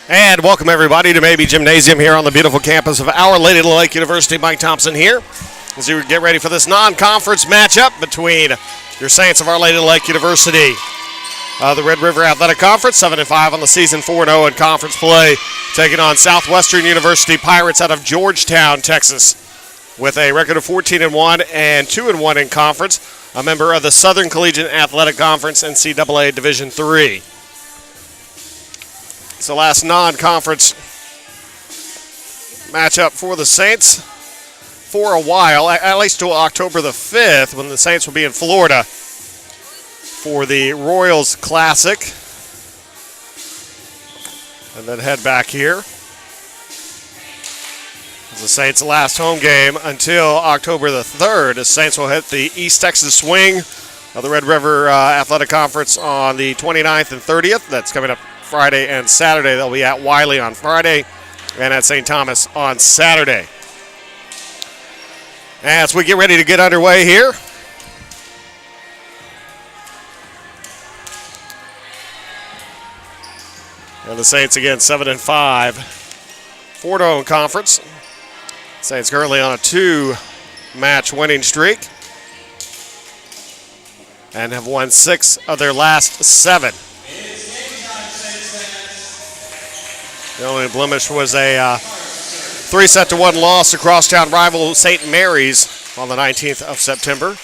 And welcome everybody to Maybe Gymnasium here on the beautiful campus of Our Lady of the Lake University. Mike Thompson here as you get ready for this non-conference matchup between your Saints of Our Lady of the Lake University. The Red River Athletic Conference, 7-5 on the season, 4-0 in conference play, taking on Southwestern University Pirates out of Georgetown, Texas, with a record of 14-1 and 2-1 in conference, a member of the Southern Collegiate Athletic Conference, NCAA Division III. It's the last non-conference matchup for the Saints for a while, at least till October the 5th, when the Saints will be in Florida for the Royals Classic. And then head back here. It's the Saints' last home game until October the 3rd. The Saints will hit the East Texas swing of the Red River Athletic Conference on the 29th and 30th. That's coming up Friday and Saturday. They'll be at Wiley on Friday and at St. Thomas on Saturday. As we get ready to get underway here, and the Saints again 7-5, 4-0 in conference. Saints currently on a 2-match winning streak and have won 6 of their last 7. The only blemish was a 3-1 loss to crosstown rival St. Mary's on the 19th of September.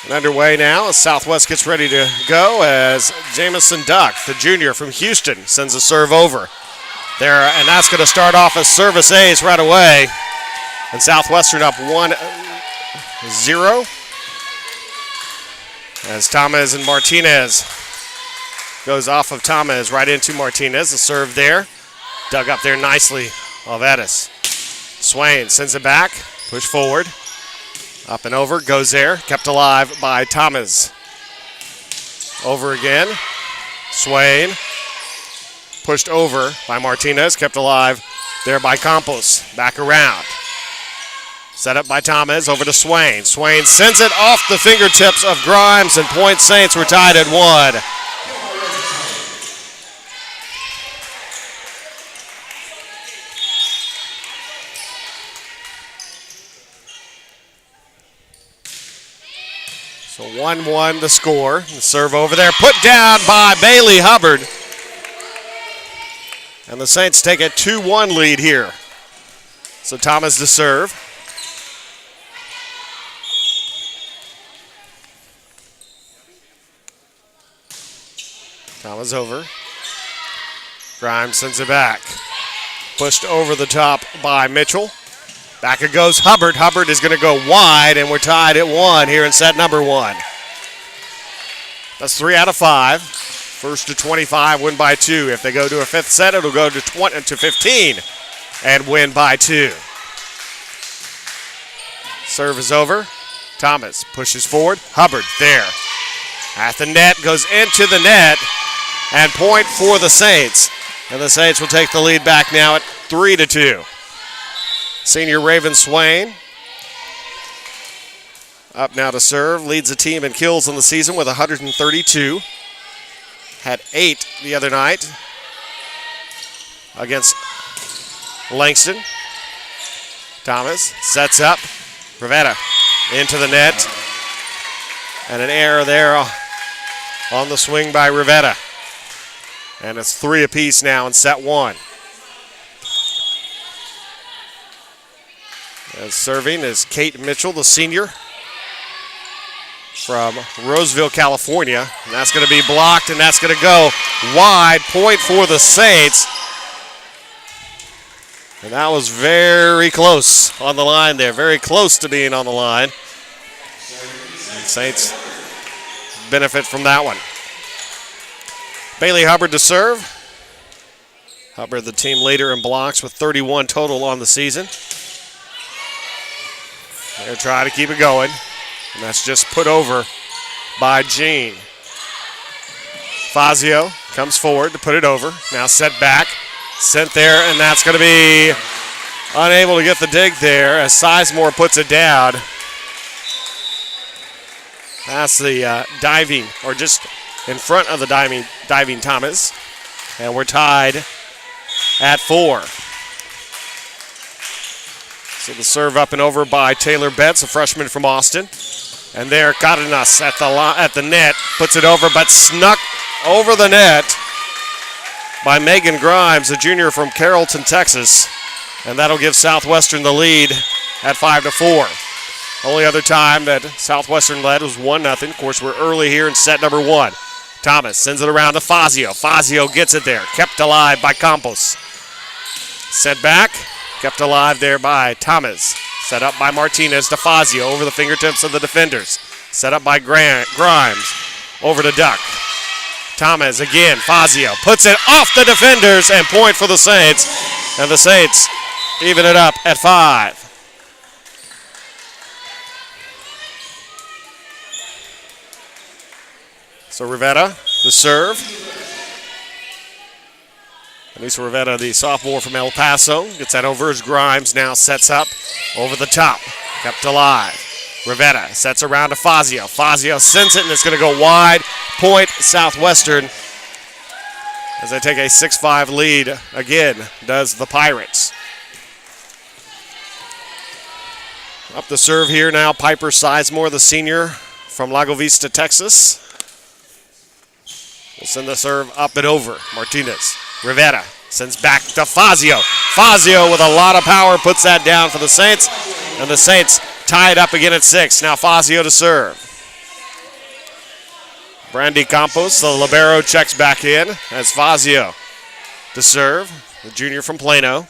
And underway now as Southwest gets ready to go as Jamison Duck, the junior from Houston, sends a serve over there, and that's going to start off as service ace right away. And Southwestern up 1-0 as Thomas and Martinez goes off of Thomas right into Martinez. The serve there. Dug up there nicely of Edis. Swain sends it back. Push forward. Up and over. Goes there. Kept alive by Thomas. Over again. Swain. Pushed over by Martinez. Kept alive there by Campos. Back around. Set up by Thomas. Over to Swain. Swain sends it off the fingertips of Grimes, and Point Saints were tied at 1. So 1-1 the score. The serve over there, put down by Bailey Hubbard. And the Saints take a 2-1 lead here. So Thomas to serve. Thomas over. Grimes sends it back. Pushed over the top by Mitchell. Back it goes Hubbard. Hubbard is going to go wide, and we're tied at 1 here in set number 1. That's 3 out of 5. First to 25, win by 2. If they go to a 5th set, it'll go to 15 and win by 2. Serve is over. Thomas pushes forward. Hubbard there. At the net, goes into the net, and point for the Saints. And the Saints will take the lead back now at 3-2. Senior Raven Swain up now to serve. Leads the team in kills on the season with 132. Had 8 the other night against Langston. Thomas sets up. Rivetta into the net. And an error there on the swing by Rivetta. And it's 3 apiece now in set 1. And serving is Kate Mitchell, the senior from Roseville, California. And that's going to be blocked, and that's going to go wide. Point for the Saints. And that was very close on the line there. Very close to being on the line. And Saints benefit from that one. Bailey Hubbard to serve. Hubbard, the team leader in blocks with 31 total on the season. They're trying to keep it going. And that's just put over by Jean. Fazio comes forward to put it over. Now set back. Sent there, and that's going to be unable to get the dig there as Sizemore puts it down. That's the diving, or just in front of the diving Thomas. And we're tied at 4. So the serve up and over by Taylor Betts, a freshman from Austin. And there, Cardenas at the net, puts it over, but snuck over the net by Megan Grimes, a junior from Carrollton, Texas. And that'll give Southwestern the lead at 5-4. Only other time that Southwestern led was 1-0. Of course, we're early here in set number 1. Thomas sends it around to Fazio. Fazio gets it there, kept alive by Campos. Set back, kept alive there by Thomas. Set up by Martinez to Fazio over the fingertips of the defenders. Set up by Grimes over to Duck. Thomas again, Fazio puts it off the defenders and point for the Saints. And the Saints even it up at 5. So Rivetta, the serve. Anissa Rivetta, the sophomore from El Paso, gets that over as Grimes now sets up over the top. Kept alive. Rivetta sets around to Fazio. Fazio sends it, and it's going to go wide. Point Southwestern as they take a 6-5 lead. Again, does the Pirates. Up the serve here now, Piper Sizemore, the senior from Lago Vista, Texas. We'll send the serve up and over. Martinez. Rivetta sends back to Fazio. Fazio with a lot of power puts that down for the Saints. And the Saints tie it up again at 6. Now Fazio to serve. Brandy Campos, the libero, checks back in as Fazio to serve. The junior from Plano.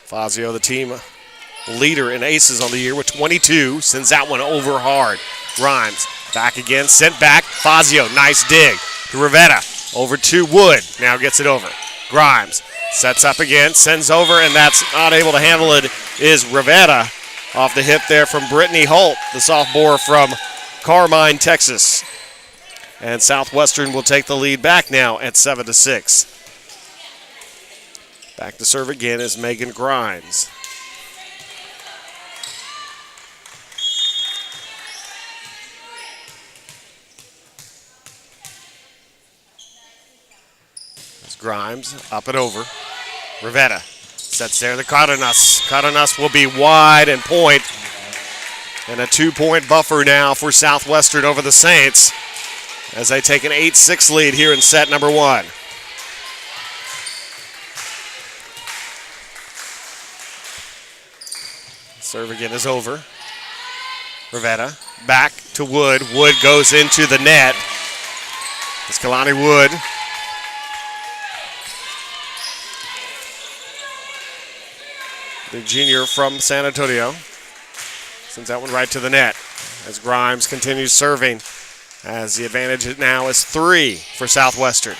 Fazio, the team leader in aces on the year with 22, sends that one over hard. Grimes back again, sent back. Fazio, nice dig to Rivetta. Over to Wood, now gets it over. Grimes sets up again, sends over, and that's not able to handle it is Rivetta. Off the hip there from Brittany Holt, the sophomore from Carmine, Texas. And Southwestern will take the lead back now at 7-6. Back to serve again is Megan Grimes. It's Grimes up and over. Rivetta sets there the Cardenas. Cardenas will be wide and point. And a 2-point buffer now for Southwestern over the Saints as they take an 8-6 lead here in set number 1. Serve again is over. Rivetta back to Wood. Wood goes into the net. It's Kalani Wood. The junior from San Antonio. Sends that one right to the net as Grimes continues serving. As the advantage now is 3 for Southwestern.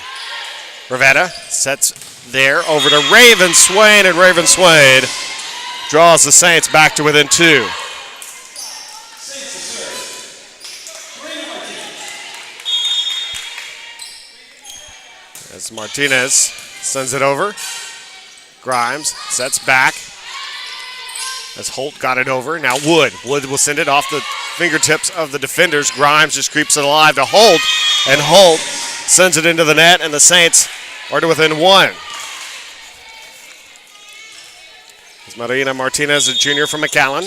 Rivetta sets there over to Raven Swain, and Raven Swain draws the Saints back to within 2. As Martinez sends it over. Grimes sets back. As Holt got it over. Now Wood. Wood will send it off the fingertips of the defenders. Grimes just creeps it alive to Holt. And Holt sends it into the net, and the Saints are to within 1. It's Marina Martinez, a junior from McAllen.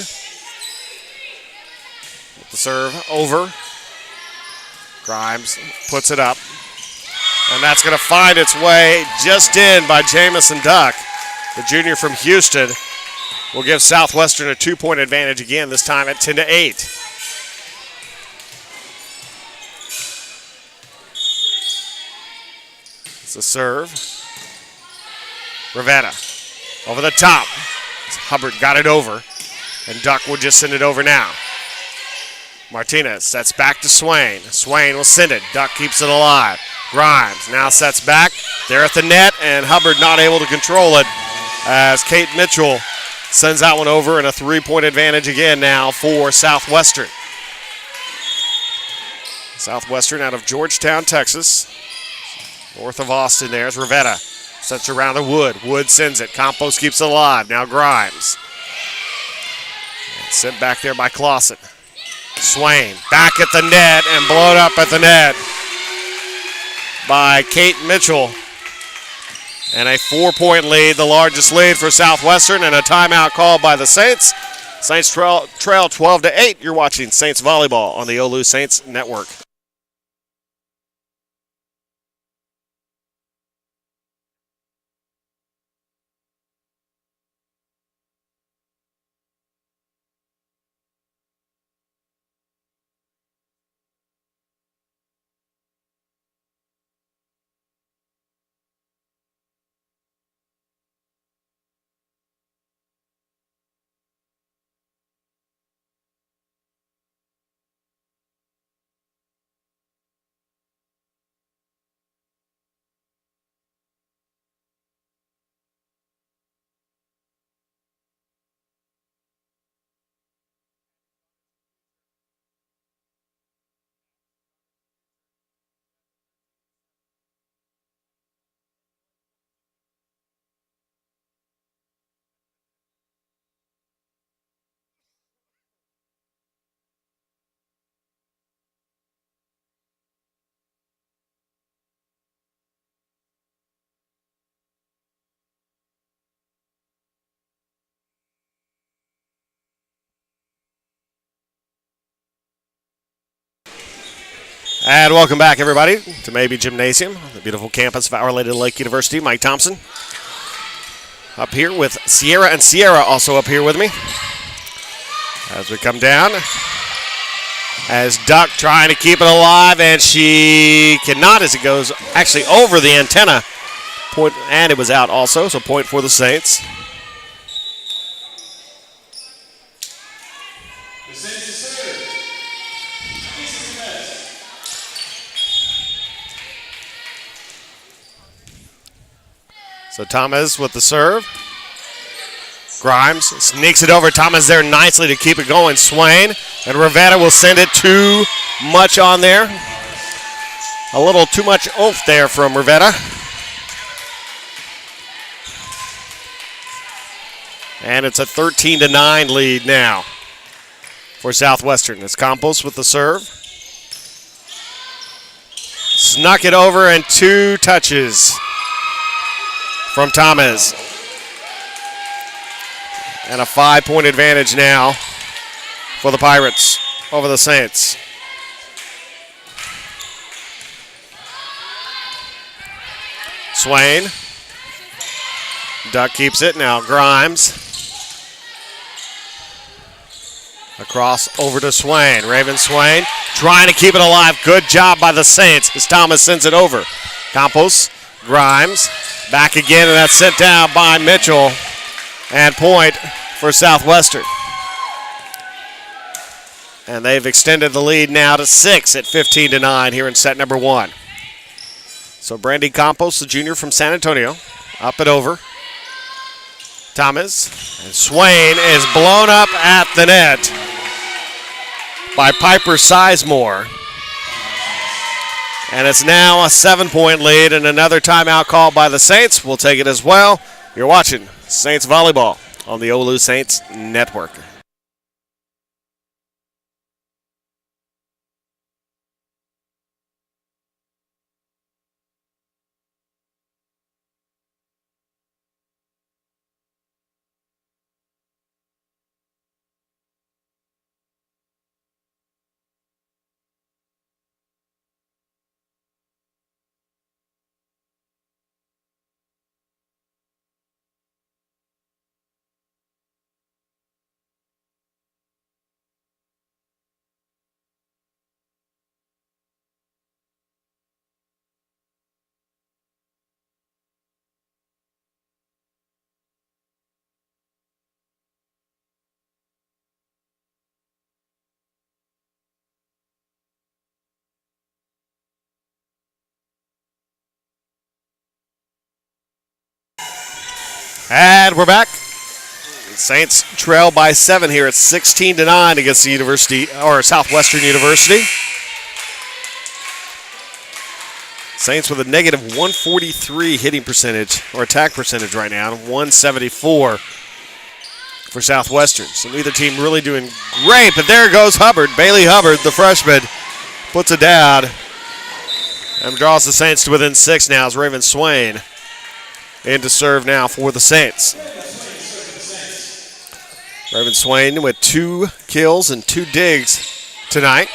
With the serve over. Grimes puts it up. And that's going to find its way just in by Jamison Duck. The junior from Houston will give Southwestern a 2-point advantage again, this time at 10-8. It's a serve. Rivetta over the top. Hubbard got it over, and Duck will just send it over now. Martinez sets back to Swain. Swain will send it. Duck keeps it alive. Grimes now sets back. They're at the net, and Hubbard not able to control it as Kate Mitchell sends that one over, and a 3-point advantage again now for Southwestern. Southwestern out of Georgetown, Texas. North of Austin there's Rivetta. Sets around the Wood. Wood sends it. Campos keeps it alive. Now Grimes. Sent back there by Clausen. Swain back at the net and blown up at the net by Kate Mitchell. And a 4-point lead, the largest lead for Southwestern, and a timeout called by the Saints. Saints trail 12-8. You're watching Saints Volleyball on the OLLU Saints Network. And welcome back, everybody, to Maybe Gymnasium, the beautiful campus of Our Lady of Lake University. Mike Thompson up here with Sierra, and Sierra also up here with me. As we come down, as Duck trying to keep it alive, and she cannot as it goes actually over the antenna. Point, and it was out also, so point for the Saints. So Thomas with the serve. Grimes sneaks it over. Thomas there nicely to keep it going. Swain and Rivetta will send it too much on there. A little too much oomph there from Rivetta. And it's a 13-9 lead now for Southwestern. It's Campos with the serve. Snuck it over and 2 touches from Thomas. And a 5-point advantage now for the Pirates over the Saints. Swain. Duck keeps it. Now Grimes. Across over to Swain. Raven Swain trying to keep it alive. Good job by the Saints as Thomas sends it over. Campos. Grimes. Back again, and that's sent down by Mitchell. And point for Southwestern. And they've extended the lead now to 6 at 15-9 here in set number 1. So Brandy Campos, the junior from San Antonio, up and over. Thomas, and Swain is blown up at the net by Piper Sizemore. And it's now a 7-point lead, and another timeout called by the Saints. We'll take it as well. You're watching Saints Volleyball on the OLLU Saints Network. And we're back. Saints trail by 7 here. It's 16-9 against the University or Southwestern University. Saints with a negative 143 hitting percentage or attack percentage right now, 174 for Southwestern. So neither team really doing great, but there goes Hubbard. Bailey Hubbard, the freshman, puts it down and draws the Saints to within 6 now as Raven Swain in to serve now for the Saints. Raven Swain with 2 kills and 2 digs tonight.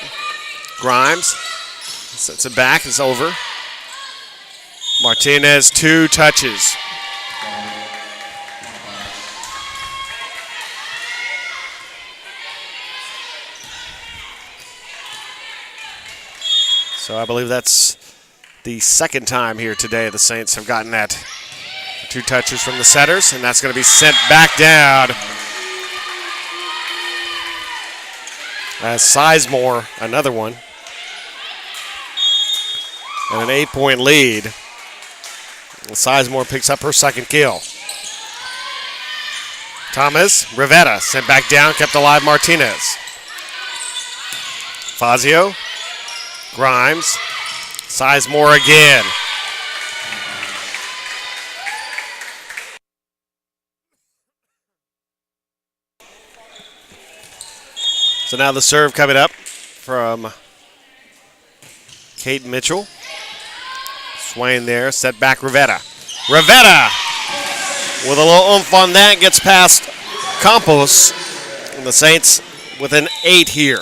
Grimes sets it back, it's over. Martinez, 2 touches. So I believe that's the second time here today the Saints have gotten that 2 touches from the setters, and that's going to be sent back down as Sizemore, another one, and an 8-point lead. Sizemore picks up her second kill. Thomas, Rivetta sent back down, kept alive Martinez. Fazio, Grimes, Sizemore again. So now the serve coming up from Kate Mitchell. Swain there, set back Rivetta. Rivetta with a little oomph on that, gets past Campos. And the Saints with an 8 here.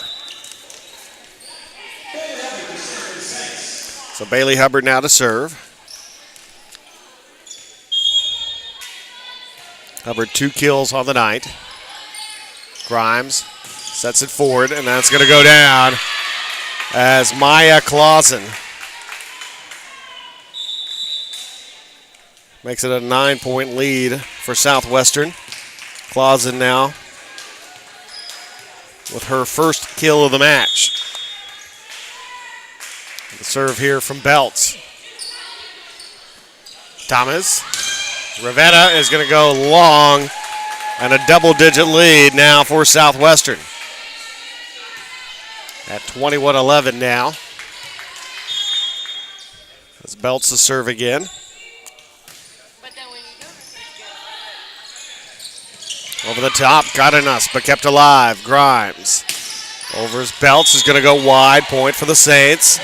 So Bailey Hubbard now to serve. Hubbard 2 kills on the night. Grimes sets it forward, and that's going to go down as Maya Clausen makes it a 9-point lead for Southwestern. Clausen now with her first kill of the match. The serve here from Belts. Thomas. Rivetta is going to go long, and a double-digit lead now for Southwestern. At 21-11 now. As Belts to serve again. Over the top, got enough, but kept alive. Grimes. Over his Belts is going to go wide. Point for the Saints.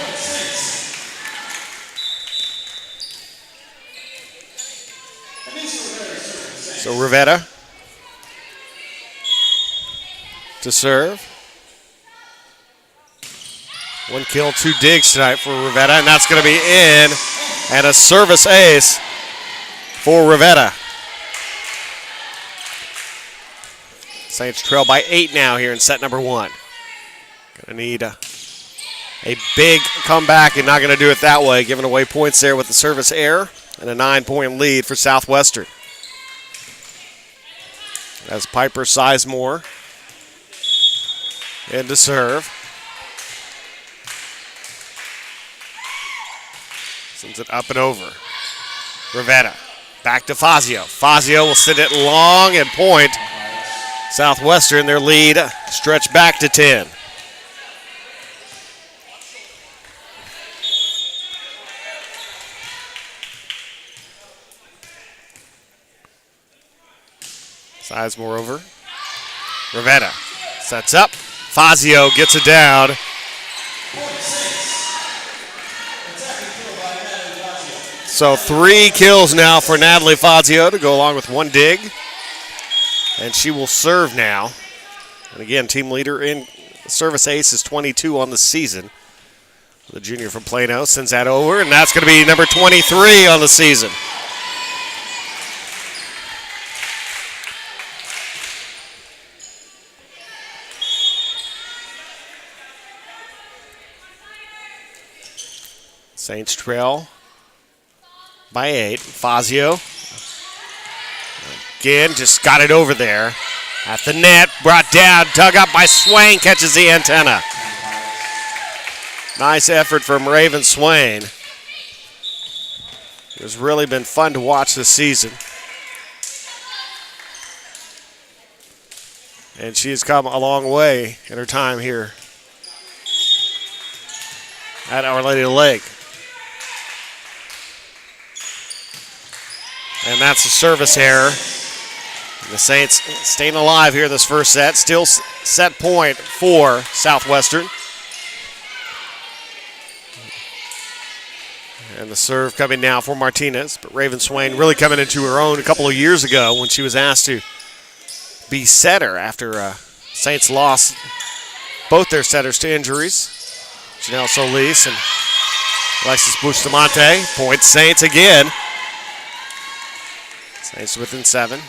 So Rivetta to serve. 1 kill, 2 digs tonight for Rivetta, and that's going to be in. And a service ace for Rivetta. Saints trail by 8 now here in set number 1. Going to need a big comeback, and not going to do it that way, giving away points there with the service error, and a 9-point lead for Southwestern. As Piper Sizemore in to serve. Sends it up and over. Rivetta back to Fazio. Fazio will send it long and point. Southwestern, their lead stretched back to 10. Sizemore over. Rivetta sets up. Fazio gets it down. So 3 kills now for Natalie Fazio to go along with 1 dig. And she will serve now. And again, team leader in service ace is 22 on the season. The junior from Plano sends that over, and that's going to be number 23 on the season. Saints trail by 8. Fazio again just got it over there at the net, brought down, dug up by Swain, catches the antenna. Nice effort from Raven Swain. It's really been fun to watch this season. And she has come a long way in her time here at Our Lady of the Lake. And that's a service error The Saints staying alive here this first set. Still set point for Southwestern. And the serve coming now for Martinez. But Raven Swain really coming into her own a couple of years ago when she was asked to be setter after Saints lost both their setters to injuries. Janelle Solis and Alexis Bustamante. Point Saints again. Saints within 7.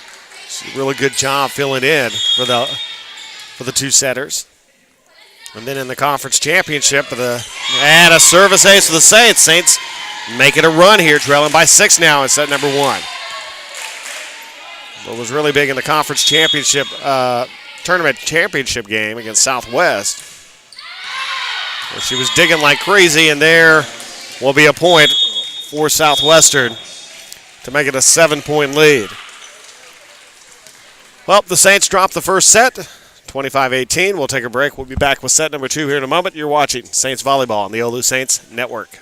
Really good job filling in for the two setters. And then in the conference championship, and a service ace for the Saints. Saints making a run here, trailing by 6 now in set number 1. What was really big in the conference championship, tournament championship game against Southwest, where she was digging like crazy, and there will be a point for Southwestern to make it a 7-point lead. Well, the Saints dropped the first set, 25-18. We'll take a break. We'll be back with set number 2 here in a moment. You're watching Saints Volleyball on the OLLU Saints Network.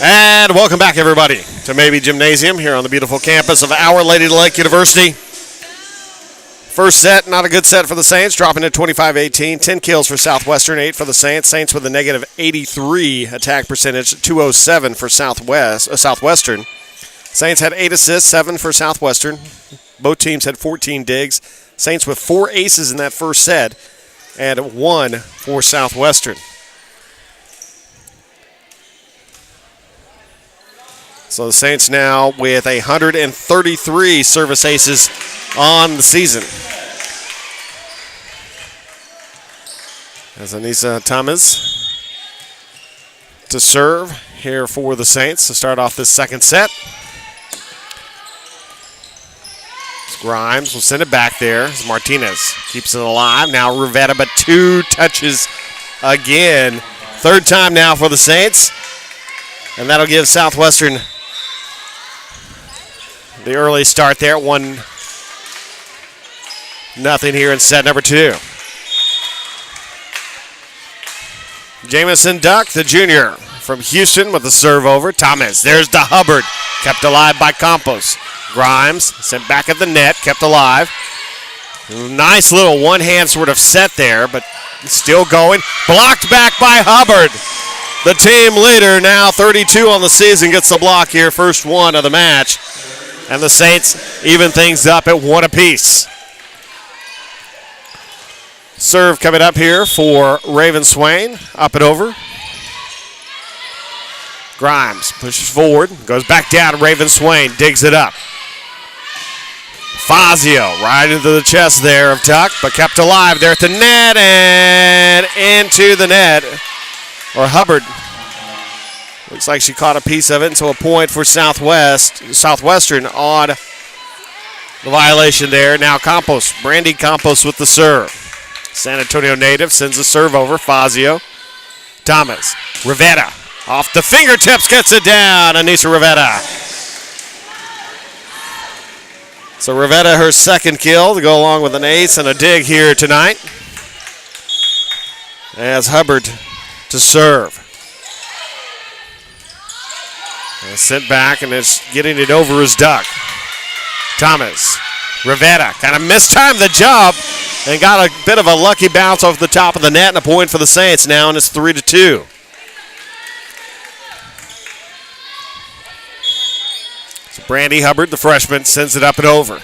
And welcome back, everybody, to Maybe Gymnasium here on the beautiful campus of Our Lady of the Lake University. First set, not a good set for the Saints, dropping at 25-18. 10 kills for Southwestern, 8 for the Saints. Saints with a negative 83 attack percentage, 207 for Southwestern. Saints had 8 assists, 7 for Southwestern. Both teams had 14 digs. Saints with 4 aces in that first set, and 1 for Southwestern. So the Saints now with 133 service aces on the season. As Anissa Thomas to serve here for the Saints to start off this second set. Grimes will send it back there as Martinez keeps it alive. Now Rivetta, but 2 touches again Third time now for the Saints. And that'll give Southwestern the early start there. 1-0 here in set number 2. Jamison Duck, the junior from Houston with the serve over. Thomas, there's the Hubbard. Kept alive by Campos. Grimes sent back at the net, kept alive. Nice little one-hand sort of set there, but still going. Blocked back by Hubbard. The team leader, now 32 on the season, gets the block here, first one of the match. And the Saints even things up at 1 apiece. Serve coming up here for Raven Swain. Up and over. Grimes pushes forward, goes back down. Raven Swain digs it up. Fazio right into the chest there of Tuck, but kept alive there at the net and into the net. Or Hubbard. Looks like she caught a piece of it, and so a point for Southwestern on the violation there. Now Campos, Brandy Campos with the serve. San Antonio native sends the serve over. Fazio. Thomas. Rivetta. Off the fingertips, gets it down. Anissa Rivetta. So Rivetta, her second kill to go along with an ace and a dig here tonight. As Hubbard to serve. And sent back and is getting it over as Duck. Thomas. Rivetta kind of mistimed the jump and got a bit of a lucky bounce off the top of the net and a point for the Saints now, and it's 3-2. So Brandy Hubbard, the freshman, sends it up and over.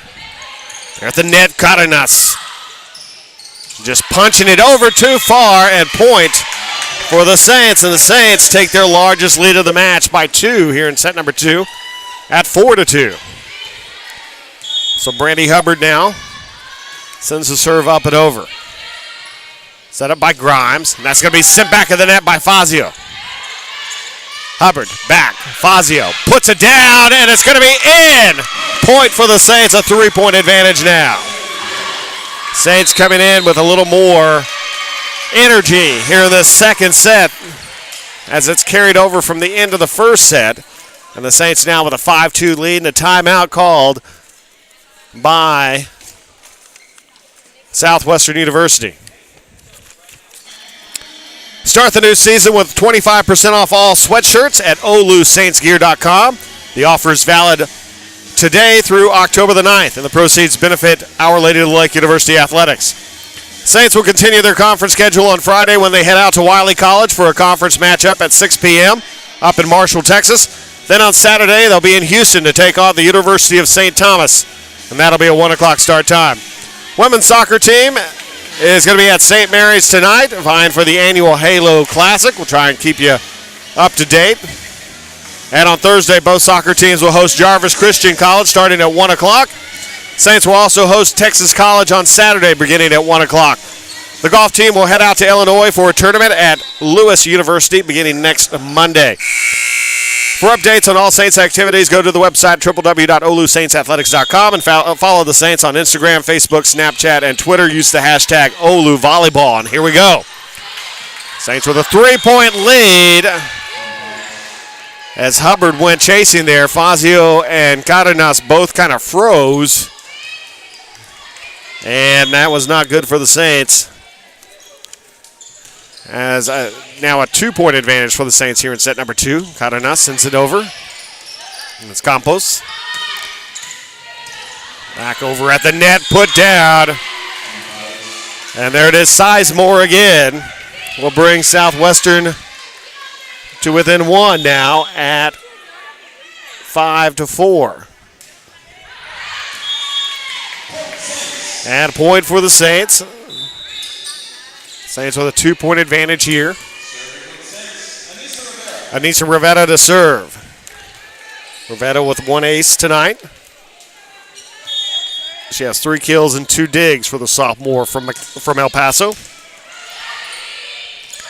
They're at the net, Cardenas. Just punching it over too far, and point for the Saints. And the Saints take their largest lead of the match by 2 here in set number 2 at 4-2. So Brandy Hubbard now sends the serve up and over. Set up by Grimes, and that's going to be sent back of the net by Fazio. Hubbard back. Fazio puts it down, and it's going to be in. Point for the Saints, a 3-point advantage now. Saints coming in with a little more energy here in this second set as it's carried over from the end of the first set. And the Saints now with a 5-2 lead and a timeout called by Southwestern University. Start the new season with 25% off all sweatshirts at OLLUSaintsGear.com. The offer is valid today through October the 9th, and the proceeds benefit Our Lady of the Lake University Athletics. Saints will continue their conference schedule on Friday when they head out to Wiley College for a conference matchup at 6 p.m. up in Marshall, Texas. Then on Saturday, they'll be in Houston to take on the University of St. Thomas, and that'll be a 1 o'clock start time. Women's soccer team is going to be at St. Mary's tonight, vying for the annual Halo Classic. We'll try and keep you up to date. And on Thursday, both soccer teams will host Jarvis Christian College starting at 1 o'clock. Saints will also host Texas College on Saturday beginning at 1 o'clock. The golf team will head out to Illinois for a tournament at Lewis University beginning next Monday. For updates on all Saints activities, go to the website www.OLLUSaintsathletics.com and follow the Saints on Instagram, Facebook, Snapchat, and Twitter. Use the hashtag OLLU Volleyball. And here we go. Saints with a 3-point lead. As Hubbard went chasing there, Fazio and Cardenas both kind of froze. And that was not good for the Saints. As now a 2-point advantage for the Saints here in set number 2. Cardenas sends it over. And it's Campos. Back over at the net, put down. And there it is, Sizemore again. Will bring Southwestern to within 1 now at 5-4. And a point for the Saints. Saints with a 2-point advantage here. Anissa Rivetta to serve. Rivetta with 1 ace tonight. She has 3 kills and 2 digs for the sophomore from El Paso.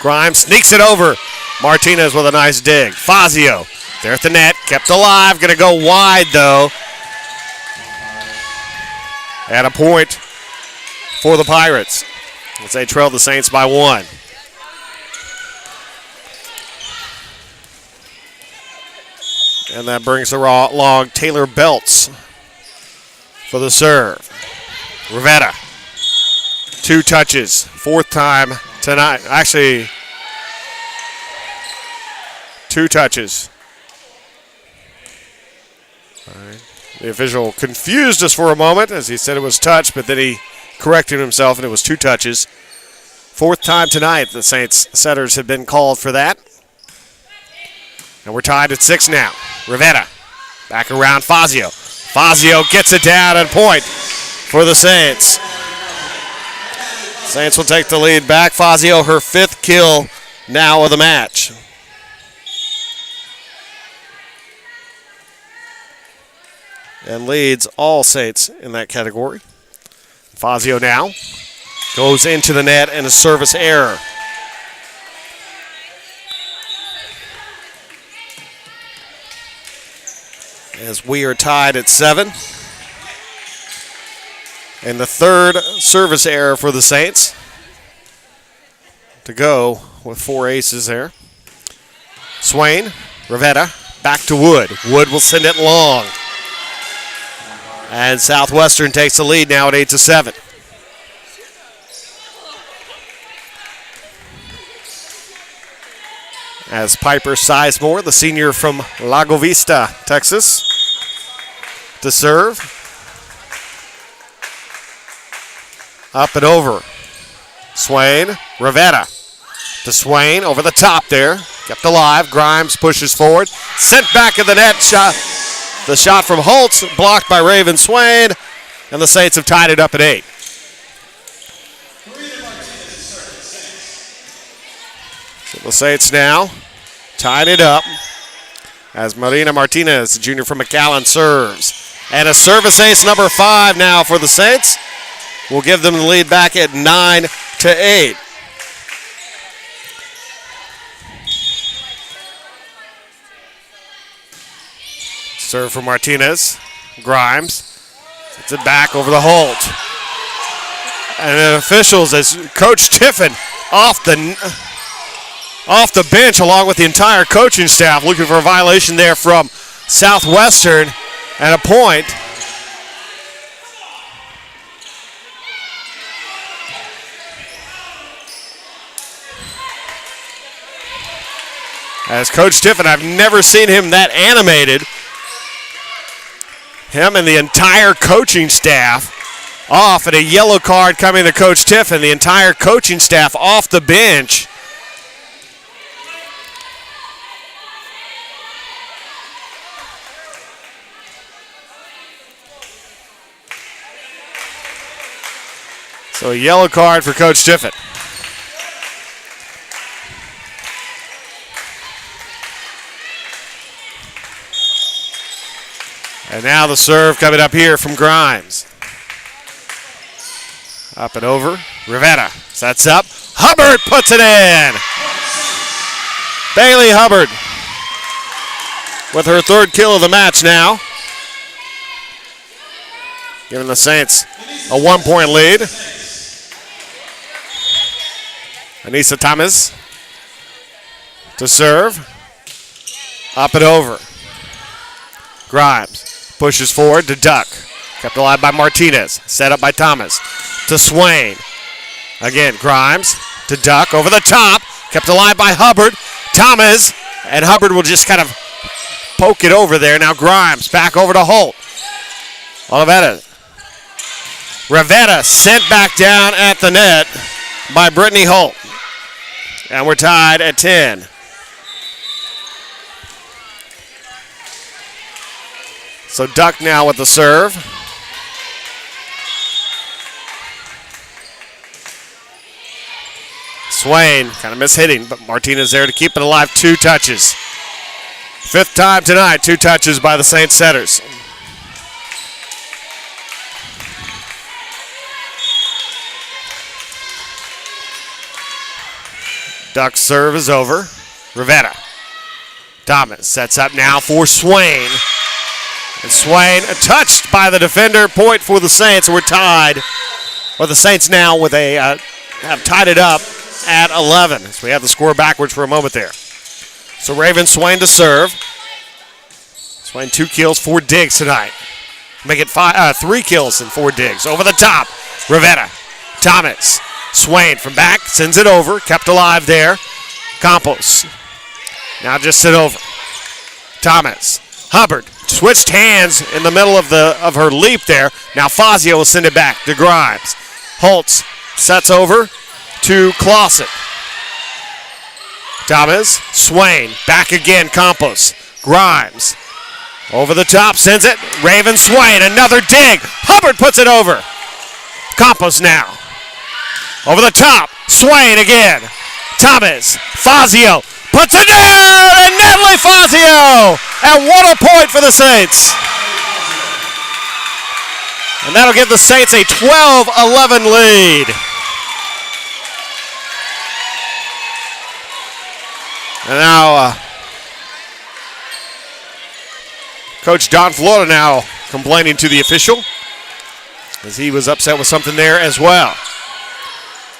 Grimes sneaks it over. Martinez with a nice dig. Fazio there at the net, kept alive. Going to go wide though. And a point for the Pirates as they trail the Saints by 1. And that brings along Taylor Belts for the serve. Rivetta, 2 touches, 4th time tonight. Actually, 2 touches. All right. The official confused us for a moment as he said it was touch, but then he corrected himself and it was 2 touches. 4th time tonight the Saints setters have been called for that. And we're tied at 6 now. Rivetta back around Fazio. Fazio gets it down at point for the Saints. Saints will take the lead back. Fazio, her 5th kill now of the match. And leads all Saints in that category. Fazio now goes into the net and a service error. As we are tied at 7. And the 3rd service error for the Saints to go with 4 aces there. Swain, Rivetta, back to Wood. Wood will send it long. And Southwestern takes the lead now at 8-7. As Piper Sizemore, the senior from Lago Vista, Texas, to serve. Up and over. Swain, Rivetta to Swain, over the top there. Kept alive. Grimes pushes forward. Sent back in the net. The shot from Holtz blocked by Raven Swain. And the Saints have tied it up at 8. So the Saints now tied it up as Marina Martinez, the junior from McAllen, serves. And a service ace number 5 now for the Saints. We'll give them the lead back at 9-8. Serve for Martinez. Grimes sets it back over the Holt. And the officials, as Coach Tiffin off the bench along with the entire coaching staff, looking for a violation there from Southwestern and a point. As Coach Tiffin, I've never seen him that animated. Him and the entire coaching staff off, and a yellow card coming to Coach Tiffin. The entire coaching staff off the bench. So a yellow card for Coach Tiffin. And now the serve coming up here from Grimes. Up and over. Rivetta sets up. Hubbard puts it in. Bailey Hubbard with her 3rd kill of the match now. Giving the Saints a 1-point lead. Anissa Thomas to serve. Up and over. Grimes pushes forward to Duck. Kept alive by Martinez. Set up by Thomas. To Swain. Again, Grimes to Duck. Over the top. Kept alive by Hubbard. Thomas. And Hubbard will just kind of poke it over there. Now Grimes back over to Holt. Olivetta. Rivetta sent back down at the net by Brittany Holt. And we're tied at 10. So Duck now with the serve. Swain kind of mishitting, but Martinez there to keep it alive. 2 touches. 5th time tonight, 2 touches by the Saints setters. Duck's serve is over. Rivetta. Thomas sets up now for Swain. And Swain touched by the defender. Point for the Saints. We're tied. Or the Saints now with have tied it up at 11. So we have the score backwards for a moment there. So Raven Swain to serve. Swain 2 kills, 4 digs tonight. Make it 3 kills and 4 digs. Over the top, Rivetta. Thomas. Swain from back, sends it over, kept alive there. Campos. Now just sit over. Thomas. Hubbard switched hands in the middle of her leap there. Now Fazio will send it back to Grimes. Holtz sets over to Clausen. Thomas. Swain. Back again, Campos. Grimes. Over the top, sends it. Raven Swain, another dig. Hubbard puts it over. Campos now. Over the top, Swain again. Thomas, Fazio, puts it down, and Natalie Fazio. And what a point for the Saints. And that'll give the Saints a 12-11 lead. And now, Coach Don Florida now complaining to the official as he was upset with something there as well.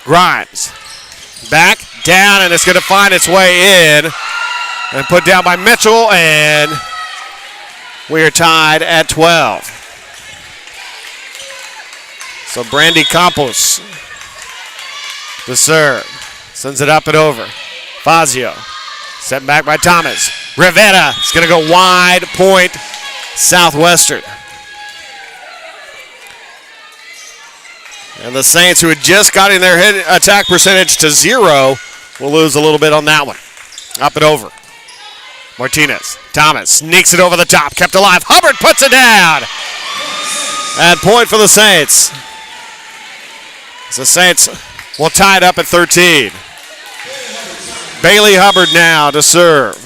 Grimes back, down, and it's going to find its way in and put down by Mitchell, and we are tied at 12. So Brandy Campos, the serve, sends it up and over. Fazio, set back by Thomas. Rivetta is going to go wide point, Southwestern. And the Saints, who had just gotten their hit attack percentage to 0, will lose a little bit on that one. Up and over. Martinez. Thomas sneaks it over the top, kept alive. Hubbard puts it down. And point for the Saints. The Saints will tie it up at 13. Bailey Hubbard now to serve.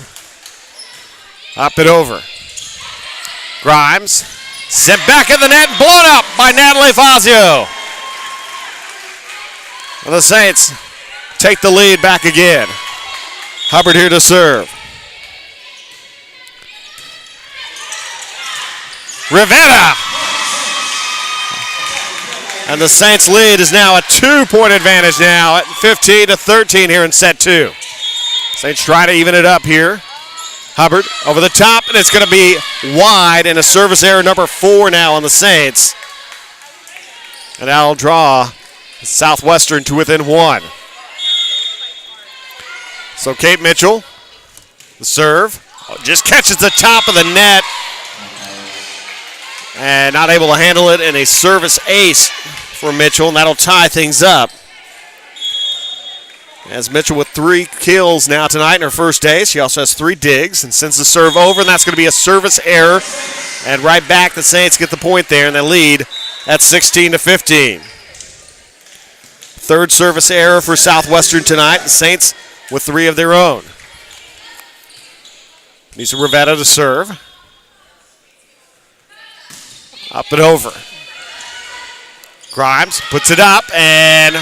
Up and over. Grimes sent back in the net and blown up by Natalie Fazio. And the Saints take the lead back again. Hubbard here to serve. Rivetta. And the Saints lead is now a 2-point advantage now at 15-13 here in set 2. Saints try to even it up here. Hubbard over the top, and it's going to be wide, and a service error number 4 now on the Saints. And that'll draw Southwestern to within 1. So Kate Mitchell, the serve, just catches the top of the net and not able to handle it, and a service ace for Mitchell, and that'll tie things up. As Mitchell with 3 kills now tonight in her first day. She also has 3 digs and sends the serve over, and that's going to be a service error. And right back, the Saints get the point there, and they lead at 16-15. Third service error for Southwestern tonight. The Saints with 3 of their own. Nisa Rivetta to serve. Up and over. Grimes puts it up and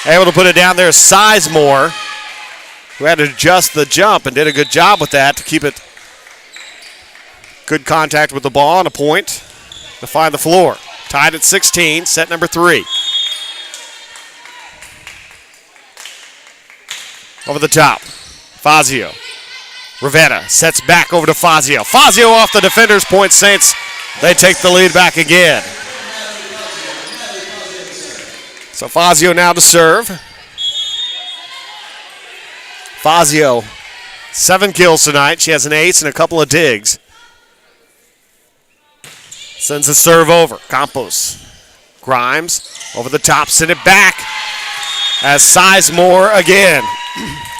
able to put it down there. Sizemore, who had to adjust the jump and did a good job with that to keep it good contact with the ball and a point to find the floor. Tied at 16, set number 3. Over the top, Fazio. Rivetta sets back over to Fazio. Fazio off the defender's point. Saints, they take the lead back again. So Fazio now to serve. Fazio, 7 kills tonight. She has an ace and a couple of digs. Sends the serve over. Campos. Grimes over the top, send it back. As Sizemore again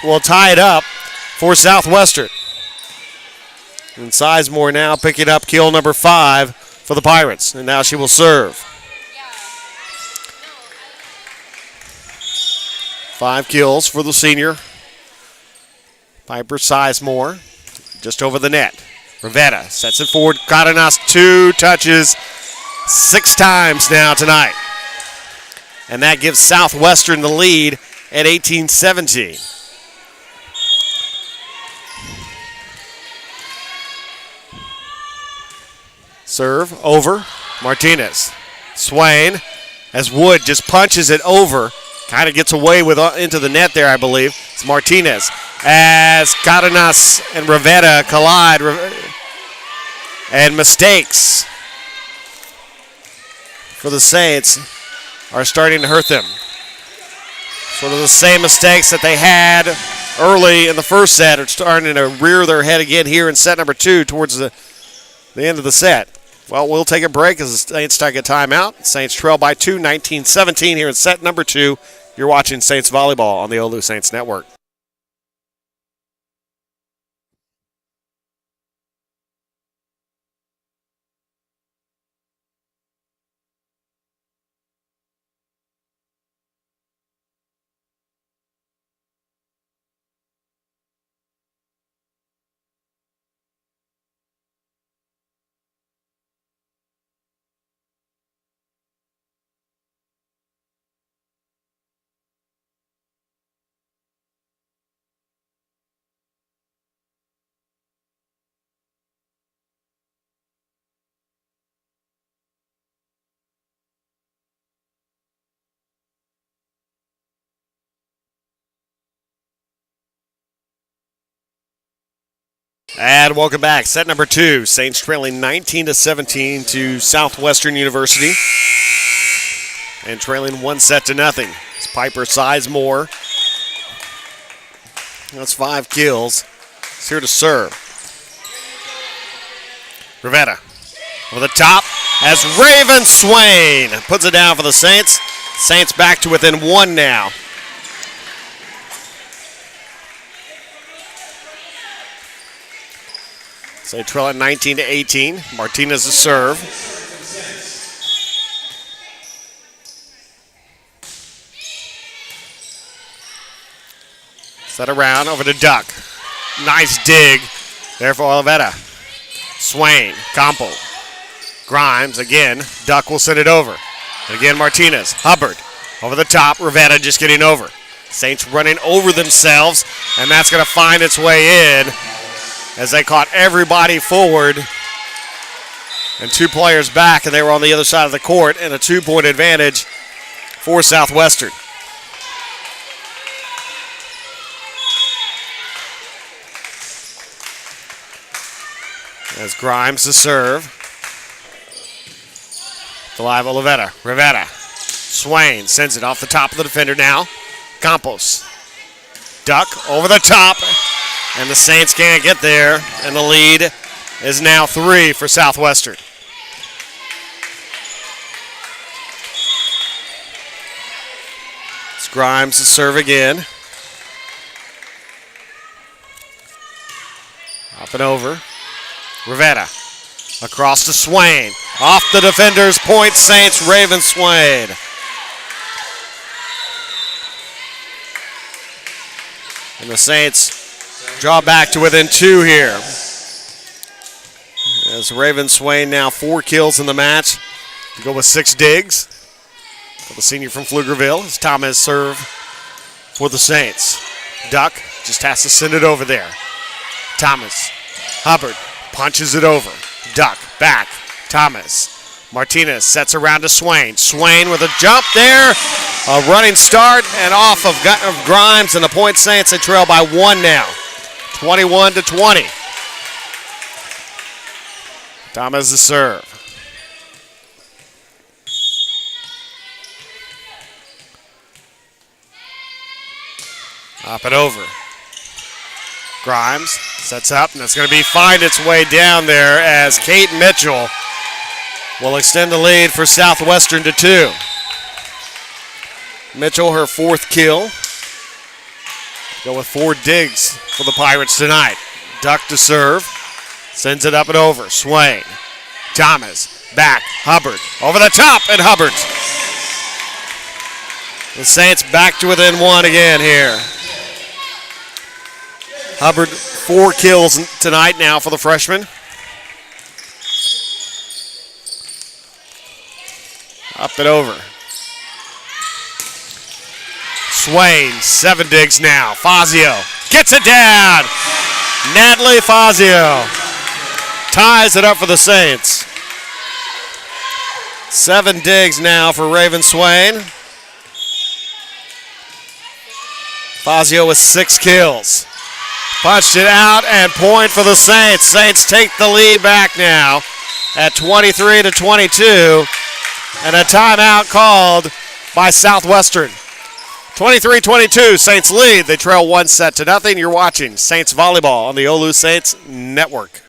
will tie it up for Southwestern. And Sizemore now picking up kill number 5 for the Pirates. And now she will serve. 5 kills for the senior. Piper Sizemore just over the net. Rivetta sets it forward. Cardenas 2 touches 6 times now tonight. And that gives Southwestern the lead at 18-17. Serve over. Martinez. Swain as Wood just punches it over. Kind of gets away with into the net there, I believe. It's Martinez. As Cardenas and Rivetta collide. And mistakes for the Saints are starting to hurt them. Sort of the same mistakes that they had early in the first set are starting to rear their head again here in set number 2 towards the end of the set. Well, we'll take a break as the Saints take a timeout. Saints trail by 2, 19-17 here in set number 2. You're watching Saints Volleyball on the OLLU Saints Network. And welcome back. Set number 2. Saints trailing 19-17 to Southwestern University. And trailing 1-0. It's Piper Sizemore. That's 5 kills. He's here to serve. Rivetta over the top as Raven Swain puts it down for the Saints. Saints back to within 1 now. So they trail at 19-18. Martinez to serve. Set around over to Duck. Nice dig there for Olivetta. Swain, Campo, Grimes again. Duck will send it over. And again Martinez. Hubbard over the top. Rivetta just getting over. Saints running over themselves, and that's going to find its way in as they caught everybody forward and 2 players back, and they were on the other side of the court, and a 2-point advantage for Southwestern. As Grimes to serve. Delive Olivetta. Rivetta. Swain sends it off the top of the defender now. Campos. Duck over the top. And the Saints can't get there. And the lead is now 3 for Southwestern. It's Grimes to serve again. Up and over. Rivetta across to Swain. Off the defenders, point Saints, Raven Swain. And the Saints draw back to within 2 here. As Raven Swain now 4 kills in the match. To go with 6 digs for the senior from Pflugerville. As Thomas serve for the Saints. Duck just has to send it over there. Thomas. Hubbard punches it over. Duck back. Thomas. Martinez sets around to Swain. Swain with a jump there. A running start and off of Grimes, and the point Saints they trail by 1 now. 21-20. Thomas to serve. Up and over. Grimes sets up, and it's going to find its way down there as Kate Mitchell will extend the lead for Southwestern to 2. Mitchell, her 4th kill. Go with 4 digs for the Pirates tonight. Duck to serve. Sends it up and over. Swain. Thomas. Back. Hubbard. Over the top, and Hubbard. The Saints back to within 1 again here. Hubbard, 4 kills tonight now for the freshman. Up and over. Swain, 7 digs now. Fazio gets it down. Natalie Fazio ties it up for the Saints. 7 digs now for Raven Swain. Fazio with 6 kills. Punched it out and point for the Saints. Saints take the lead back now at 23-22. And a timeout called by Southwestern. 23-22, Saints lead. They trail 1-0. You're watching Saints Volleyball on the OLLU Saints Network.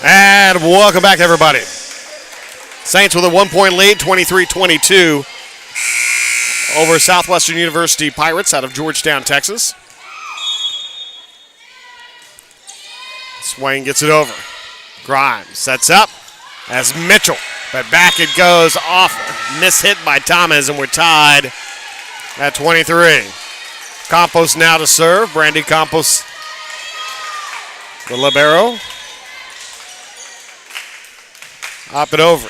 And welcome back, everybody. Saints with a 1-point lead, 23-22 over Southwestern University Pirates out of Georgetown, Texas. Swain gets it over. Grimes sets up as Mitchell, but back it goes off. Mishit by Thomas, and we're tied at 23. Campos now to serve. Brandy Campos, the libero. Up and over.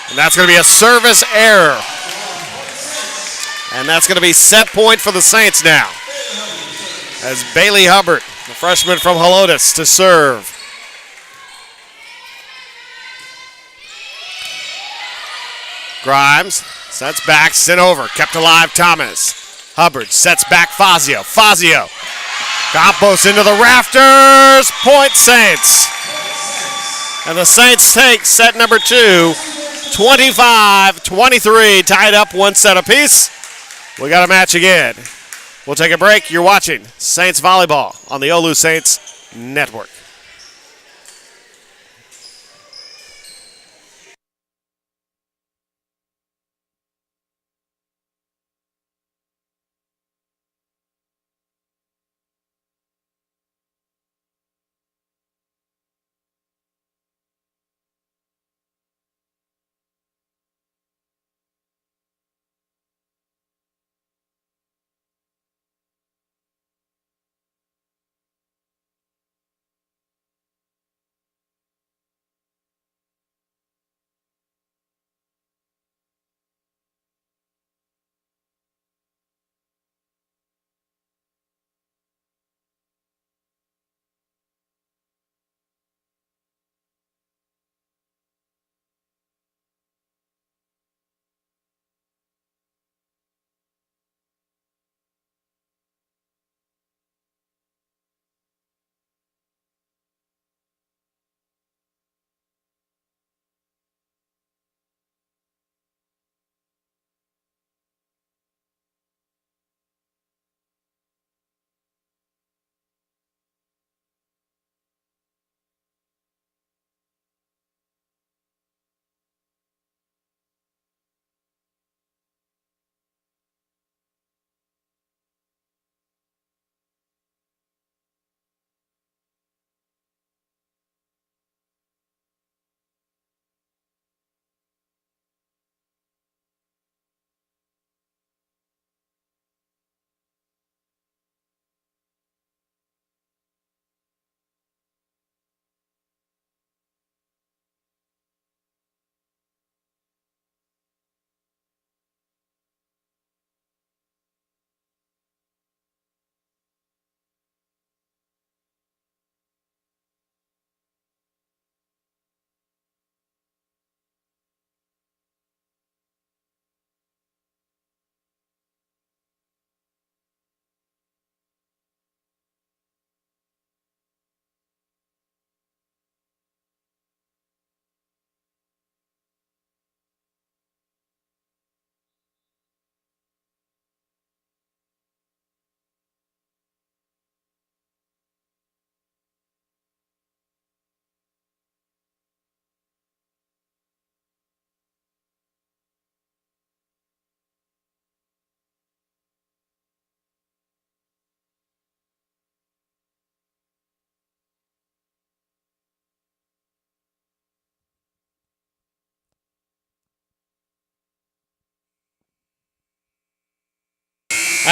And that's going to be a service error. And that's going to be set point for the Saints now. As Bailey Hubbard, the freshman from Helotes, to serve. Grimes sets back, sent over, kept alive Thomas. Hubbard sets back Fazio. Fazio. Campos into the rafters. Point Saints. And the Saints take set number 2, 25-23, tied up 1 set apiece. We got a match again. We'll take a break. You're watching Saints Volleyball on the OLLU Saints Network.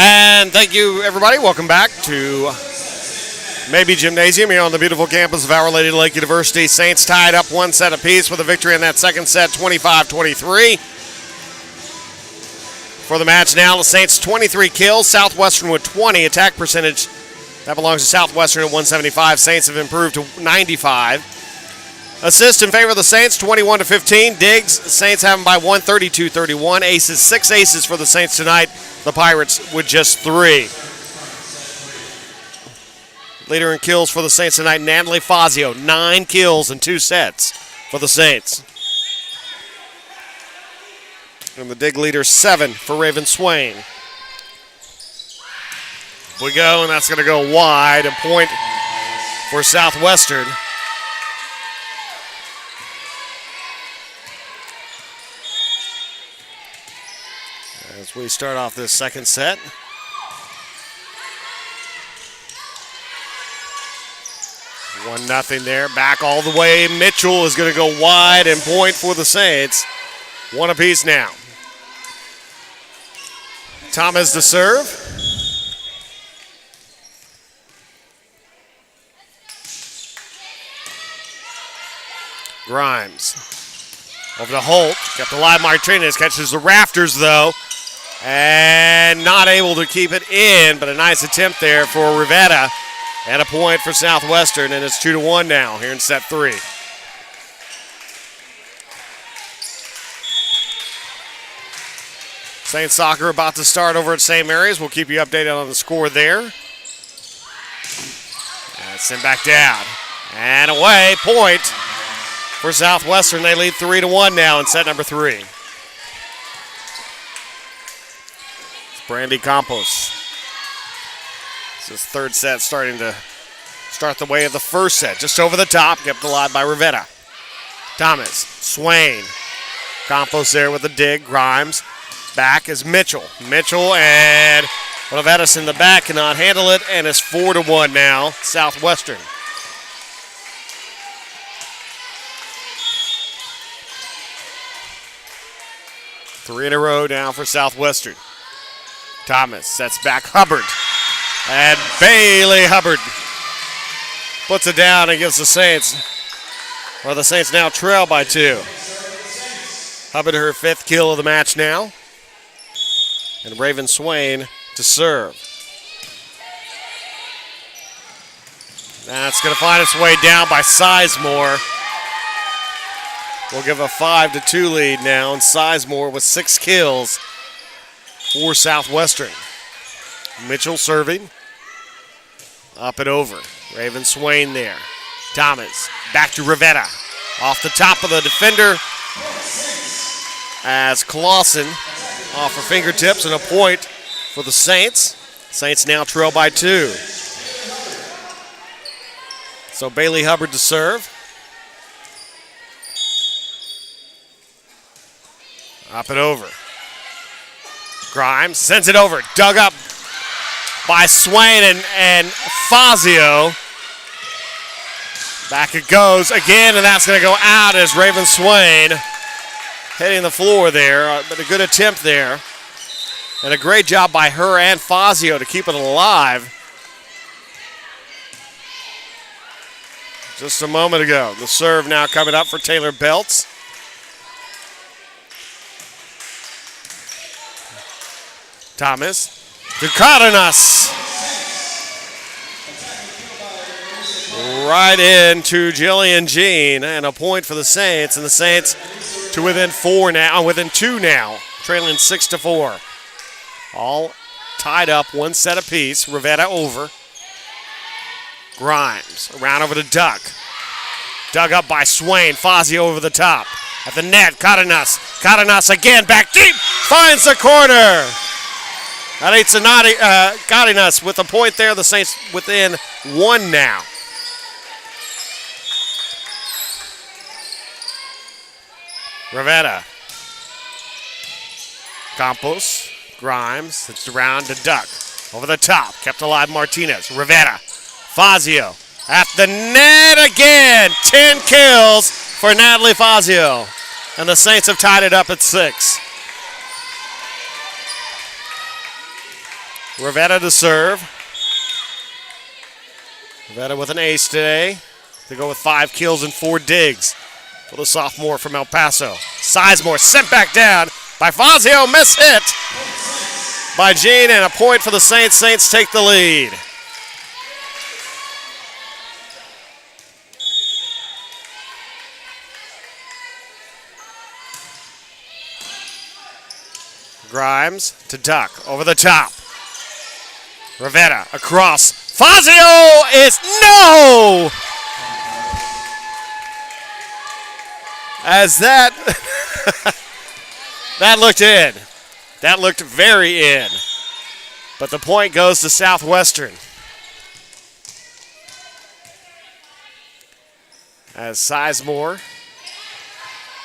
And thank you, everybody. Welcome back to Maybe Gymnasium here on the beautiful campus of Our Lady of Lake University. Saints tied up one set apiece with a victory in that second set, 25-23. For the match now, the Saints 23 kills, Southwestern with 20. Attack percentage, that belongs to Southwestern at 175. Saints have improved to 95. Assist in favor of the Saints, 21-15. Diggs, Saints have them by 132-31. Aces, 6 aces for the Saints tonight. The Pirates with just 3. Leader in kills for the Saints tonight, Natalie Fazio, 9 kills in 2 sets for the Saints. And the dig leader, 7 for Raven Swain. We go, and that's going to go wide. A point for Southwestern. As we start off this second set. 1-0 there. Back all the way. Mitchell is going to go wide and point for the Saints. 1 apiece now. Thomas to serve. Grimes. Over to Holt. Kept alive. Martinez catches the rafters, though. And not able to keep it in, but a nice attempt there for Rivetta. And a point for Southwestern, and it's 2-1 now here in set 3. Saints soccer about to start over at St. Mary's. We'll keep you updated on the score there. And sent back down. And away, point for Southwestern. They lead 3-1 now in set number 3. It's Brandy Campos. This is third set starting to start the way of the first set. Just over the top, kept alive by Rivetta. Thomas, Swain. Campos there with the dig. Grimes. Back is Mitchell. Mitchell and Rivettas in the back cannot handle it, and it's 4-1 now, Southwestern. Three in a row now for Southwestern. Thomas sets back Hubbard. And Bailey Hubbard puts it down and gives the Saints, or the Saints now trail by 2. Hubbard her 5th kill of the match now. And Raven Swain to serve. That's going to find its way down by Sizemore. We'll give a 5-2 lead now, and Sizemore with 6 kills for Southwestern. Mitchell serving. Up and over. Raven Swain there. Thomas back to Rivetta. Off the top of the defender as Clausen off her fingertips, and a point for the Saints. Saints now trail by 2. So Bailey Hubbard to serve. Up and over. Grimes sends it over. Dug up by Swain and Fazio. Back it goes again, and that's going to go out as Raven Swain hitting the floor there. But a good attempt there. And a great job by her and Fazio to keep it alive. Just a moment ago. The serve now coming up for Taylor Belts. Thomas to Cardenas. Right into Jillian Jean, and a point for the Saints, and the Saints to within 4 now, within 2 now, trailing 6-4. All tied up, 1 set apiece. Rivetta over. Grimes around over to Duck. Dug up by Swain. Fazio over the top. At the net, Cardenas. Cardenas again, back deep. Finds the corner. Cardenas with a point there. The Saints within 1 now. Rivetta. Campos. Grimes. It's around to Duck. Over the top. Kept alive Martinez. Rivetta. Fazio. At the net again. 10 kills for Natalie Fazio. And the Saints have tied it up at 6. Rivetta to serve. Rivetta with an ace today. They go with 5 kills and 4 digs for the sophomore from El Paso. Sizemore sent back down by Fazio. Miss hit by Jean, and a point for the Saints. Saints take the lead. Grimes to Duck, over the top. Rivetta across. Fazio is no! As that, that looked in. That looked very in. But the point goes to Southwestern. As Sizemore,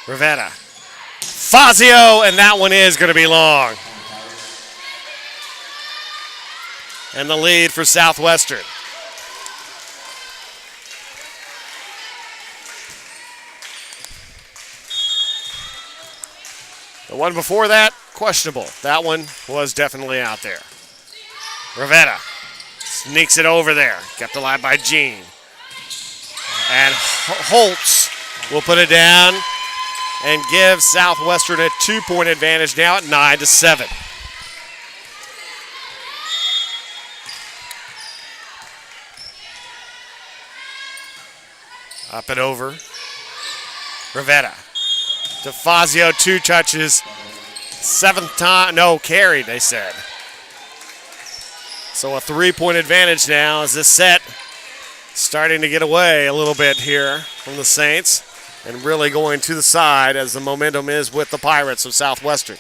Rivetta, Fazio, and that one is going to be long. And the lead for Southwestern. The one before that, questionable. That one was definitely out there. Rivetta sneaks it over there. Kept alive by Jean. And Holtz will put it down and give Southwestern a 2-point advantage now at 9-7. Up and over. Rivetta to Fazio, 2 touches. 7th time, no, carried, they said. So a 3-point advantage now as this set starting to get away a little bit here from the Saints and really going to the side as the momentum is with the Pirates of Southwestern.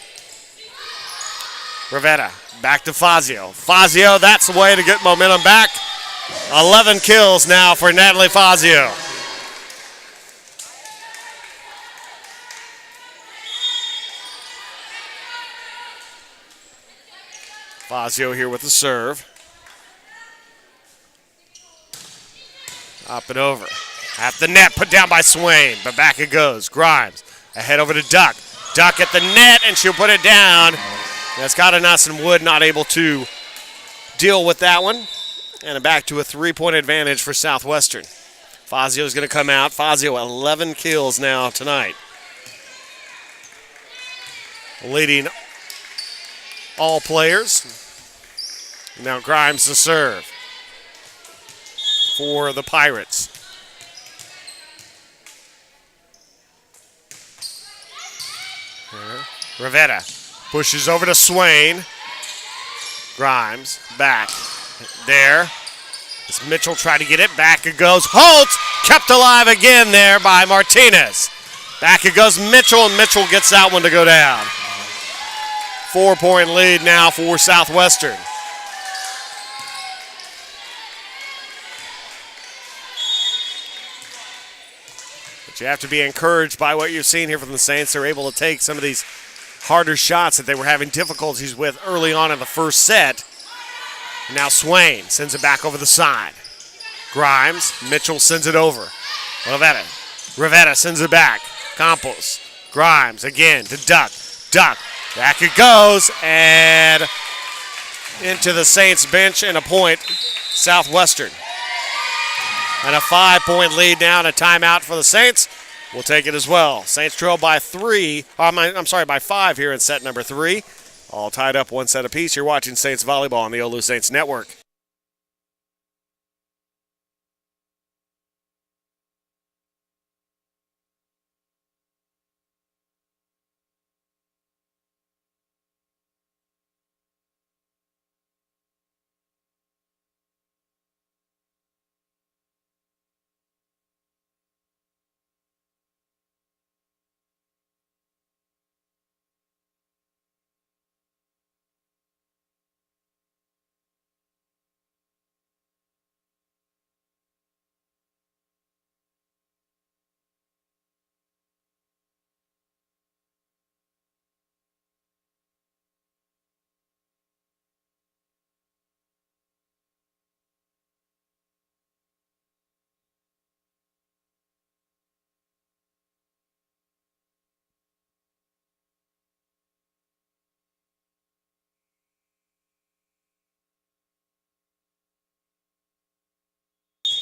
Rivetta back to Fazio. Fazio, that's the way to get momentum back. 11 kills now for Natalie Fazio. Fazio here with the serve. Up and over. At the net, put down by Swain, but back it goes. Grimes ahead over to Duck. Duck at the net, and she'll put it down. That's got Anason Wood not able to deal with that one. And back to a 3-point advantage for Southwestern. Fazio's going to come out. Fazio, 11 kills now tonight. Leading all players. Now Grimes to serve for the Pirates. Rivetta pushes over to Swain. Grimes back there. As Mitchell tried to get it, back it goes. Holtz kept alive again there by Martinez. Back it goes Mitchell, and Mitchell gets that one to go down. 4-point lead now for Southwestern. But you have to be encouraged by what you've seen here from the Saints. They're able to take some of these harder shots that they were having difficulties with early on in the first set. Now Swain sends it back over the side. Grimes, Mitchell sends it over. Rivetta sends it back. Campos, Grimes again to Duck. Duck, back it goes, and into the Saints bench, and a point, Southwestern. And a 5-point lead now and a timeout for the Saints. We'll take it as well. Saints trail by 5 here in set number 3. All tied up 1 set apiece. You're watching Saints Volleyball on the OLLU Saints Network.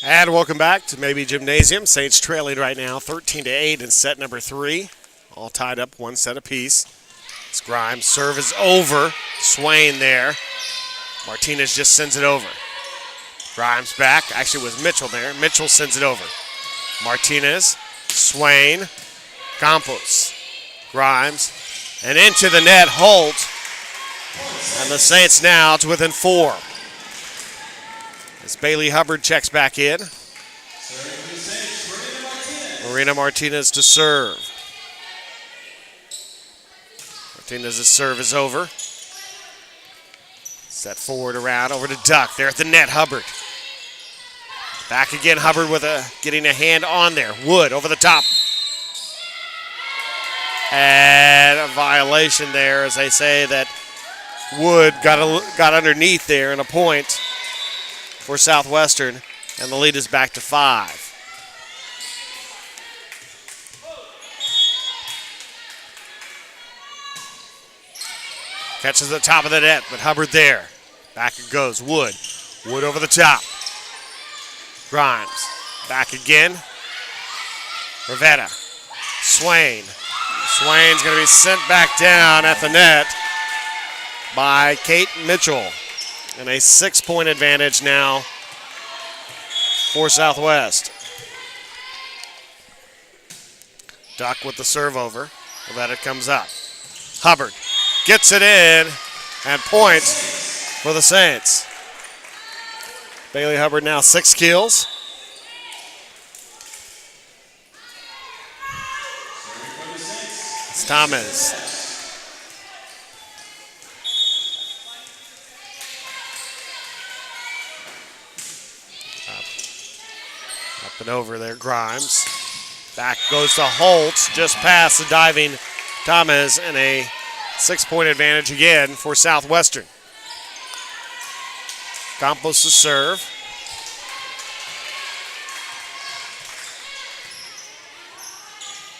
And welcome back to Maybe Gymnasium. Saints trailing right now 13-8 in set number 3. All tied up one set apiece. It's Grimes. Serve is over. Swain there. Martinez just sends it over. Grimes back. Actually, it was Mitchell there. Mitchell sends it over. Martinez. Swain. Campos. Grimes. And into the net, Holt. And the Saints now to within 4. As Bailey Hubbard checks back in. Marina Martinez to serve. Martinez's serve is over. Set forward around over to Duck. There at the net, Hubbard. Back again, Hubbard with getting a hand on there. Wood over the top. And a violation there, as they say that Wood got underneath there, and a point for Southwestern, and the lead is back to 5. Catches the top of the net, but Hubbard there. Back it goes, Wood. Wood over the top. Grimes. Back again. Rivetta. Swain. Swain's going to be sent back down at the net by Kate Mitchell. And a 6-point advantage now for Southwest. Duck with the serve over. Rivetta comes up. Hubbard gets it in, and points for the Saints. Bailey Hubbard now 6 kills. It's Thomas. Up and over there, Grimes. Back goes to Holtz, just past the diving Thomas, and a 6-point advantage again for Southwestern. Campos to serve.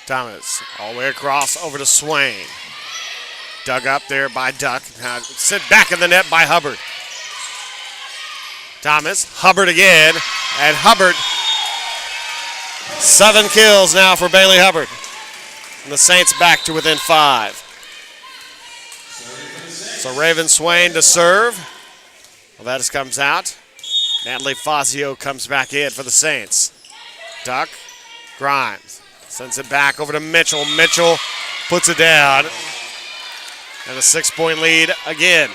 Thomas all the way across over to Swain. Dug up there by Duck. Now sent back in the net by Hubbard. Thomas, Hubbard again, and Hubbard. 7 kills now for Bailey Hubbard. And the Saints back to within 5. So Raven Swain to serve. Well, that just comes out. Natalie Fazio comes back in for the Saints. Duck, Grimes. Sends it back over to Mitchell. Mitchell puts it down. And a 6-point lead again.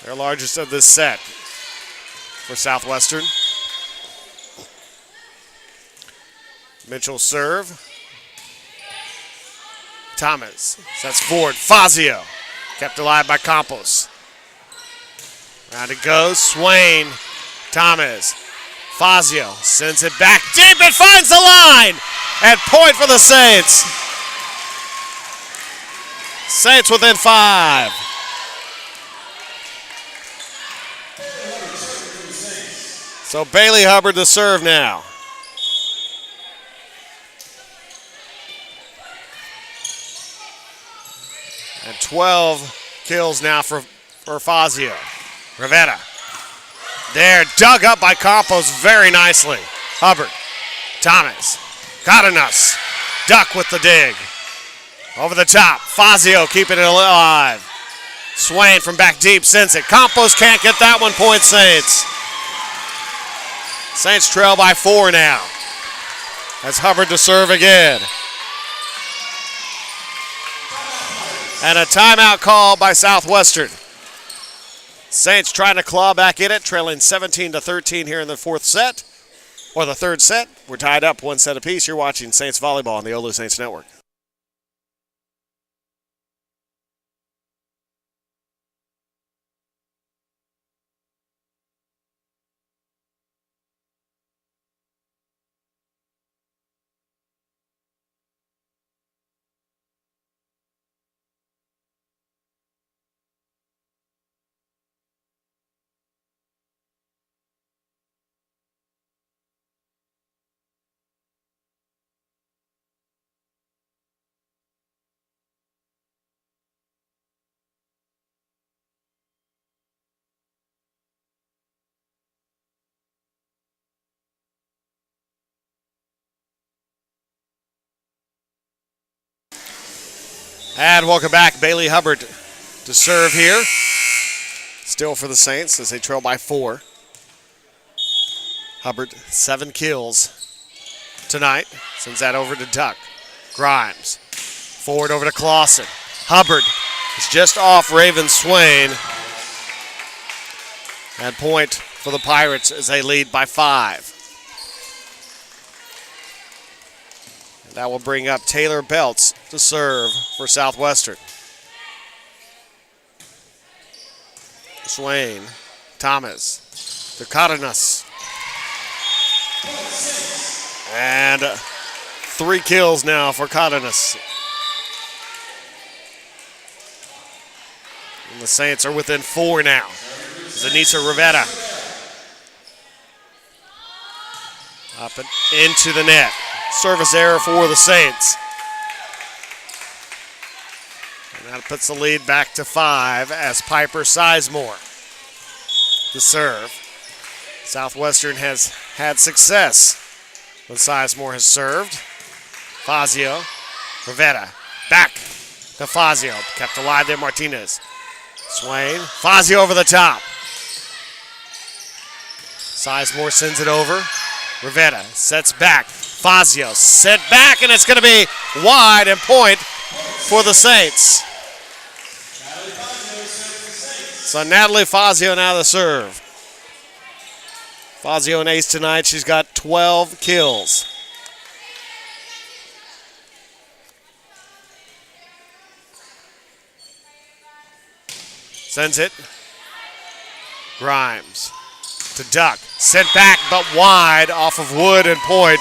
Their largest of this set for Southwestern. Mitchell serve. Thomas sets forward. Fazio kept alive by Campos. Round it goes. Swain. Thomas. Fazio sends it back deep. It finds the line. And point for the Saints. Saints within 5. So Bailey Hubbard to serve now. And 12 kills now for Fazio. Rivetta. There, dug up by Campos very nicely. Hubbard. Thomas. Cardenas. Duck with the dig. Over the top. Fazio keeping it alive. Swain from back deep sends it. Campos can't get that one. Point Saints. Saints trail by 4 now. That's Hubbard to serve again. And a timeout call by Southwestern. Saints trying to claw back in it, trailing 17-13 here in the 4th set, or the 3rd set. We're tied up 1 set apiece. You're watching Saints Volleyball on the OLLU Saints Network. And welcome back. Bailey Hubbard to serve here. Still for the Saints as they trail by 4. Hubbard, 7 kills tonight. Sends that over to Duck. Grimes. Forward over to Clausen. Hubbard is just off Raven Swain. And point for the Pirates as they lead by 5. And that will bring up Taylor Belts to serve for Southwestern. Swain, Thomas, to Cardenas. And 3 kills now for Cardenas. And the Saints are within 4 now. Zanisa Rivera. Up and into the net. Service error for the Saints. And that puts the lead back to 5 as Piper Sizemore to serve. Southwestern has had success when Sizemore has served. Fazio, Rivera, back to Fazio. Kept alive there, Martinez. Swain, Fazio over the top. Sizemore sends it over. Rivera sets back. Fazio set back, and it's going to be wide and point for the Saints. So Natalie Fazio now the serve. Fazio an ace tonight. She's got 12 kills. Sends it. Grimes to Duck. Sent back, but wide off of Wood and point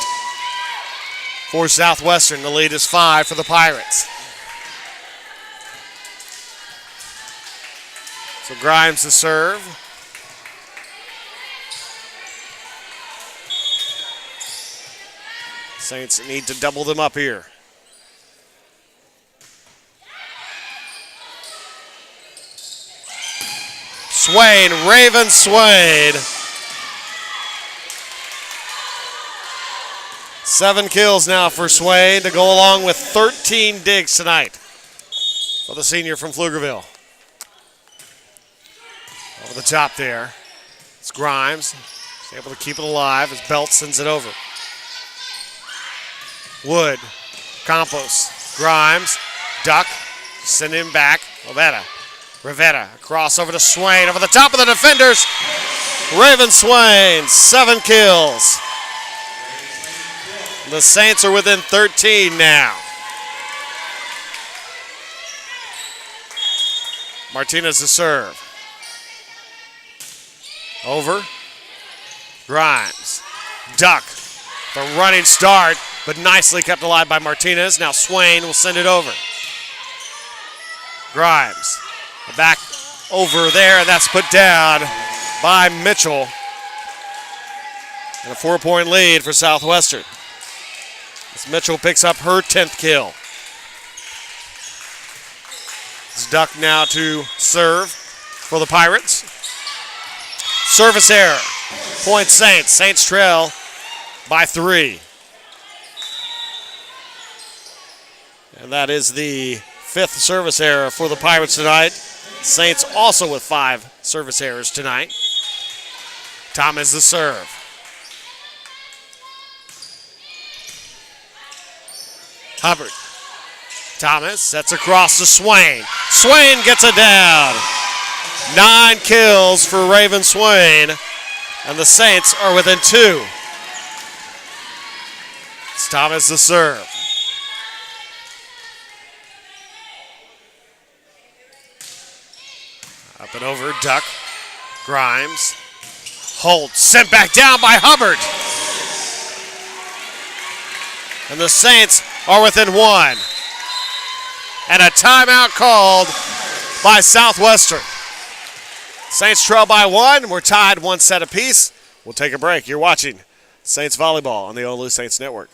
for Southwestern. The lead is 5 for the Pirates. So Grimes to serve. Saints need to double them up here. Swain, Raven Swain. 7 kills now for Swain to go along with 13 digs tonight for the senior from Pflugerville. Over the top there. It's Grimes. He's able to keep it alive as Belt sends it over. Wood, Campos, Grimes, Duck, send him back. Rivera, across over to Swain, over the top of the defenders. Raven Swain, 7 kills. The Saints are within 13 now. Martinez to serve. Over. Grimes. Duck. The running start, but nicely kept alive by Martinez. Now Swain will send it over. Grimes. Back over there, and that's put down by Mitchell. And a 4-point lead for Southwestern. As Mitchell picks up her 10th kill. It's Duck now to serve for the Pirates. Service error. Point Saints. Saints trail by 3. And that is the 5th service error for the Pirates tonight. Saints also with 5 service errors tonight. Thomas the serve. Hubbard. Thomas sets across to Swain. Swain gets it down. 9 kills for Raven Swain. And the Saints are within 2. It's Thomas the serve. Up and over, Duck. Grimes. Holt sent back down by Hubbard. And the Saints are within 1. And a timeout called by Southwestern. Saints trail by 1. We're tied 1 set apiece. We'll take a break. You're watching Saints Volleyball on the OLLU Saints Network.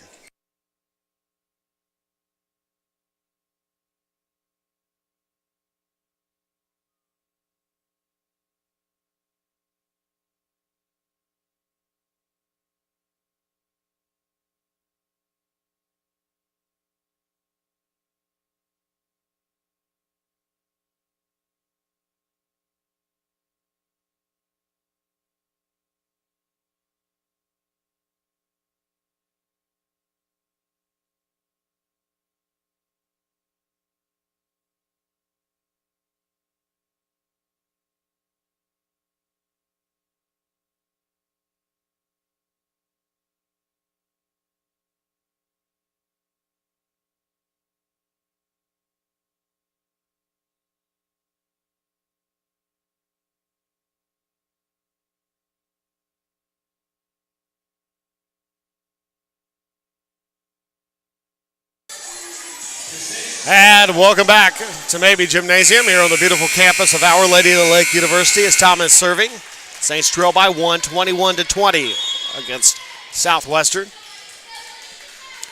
And welcome back to Maybe Gymnasium here on the beautiful campus of Our Lady of the Lake University as Thomas serving. Saints trail by 1, 21-20 against Southwestern.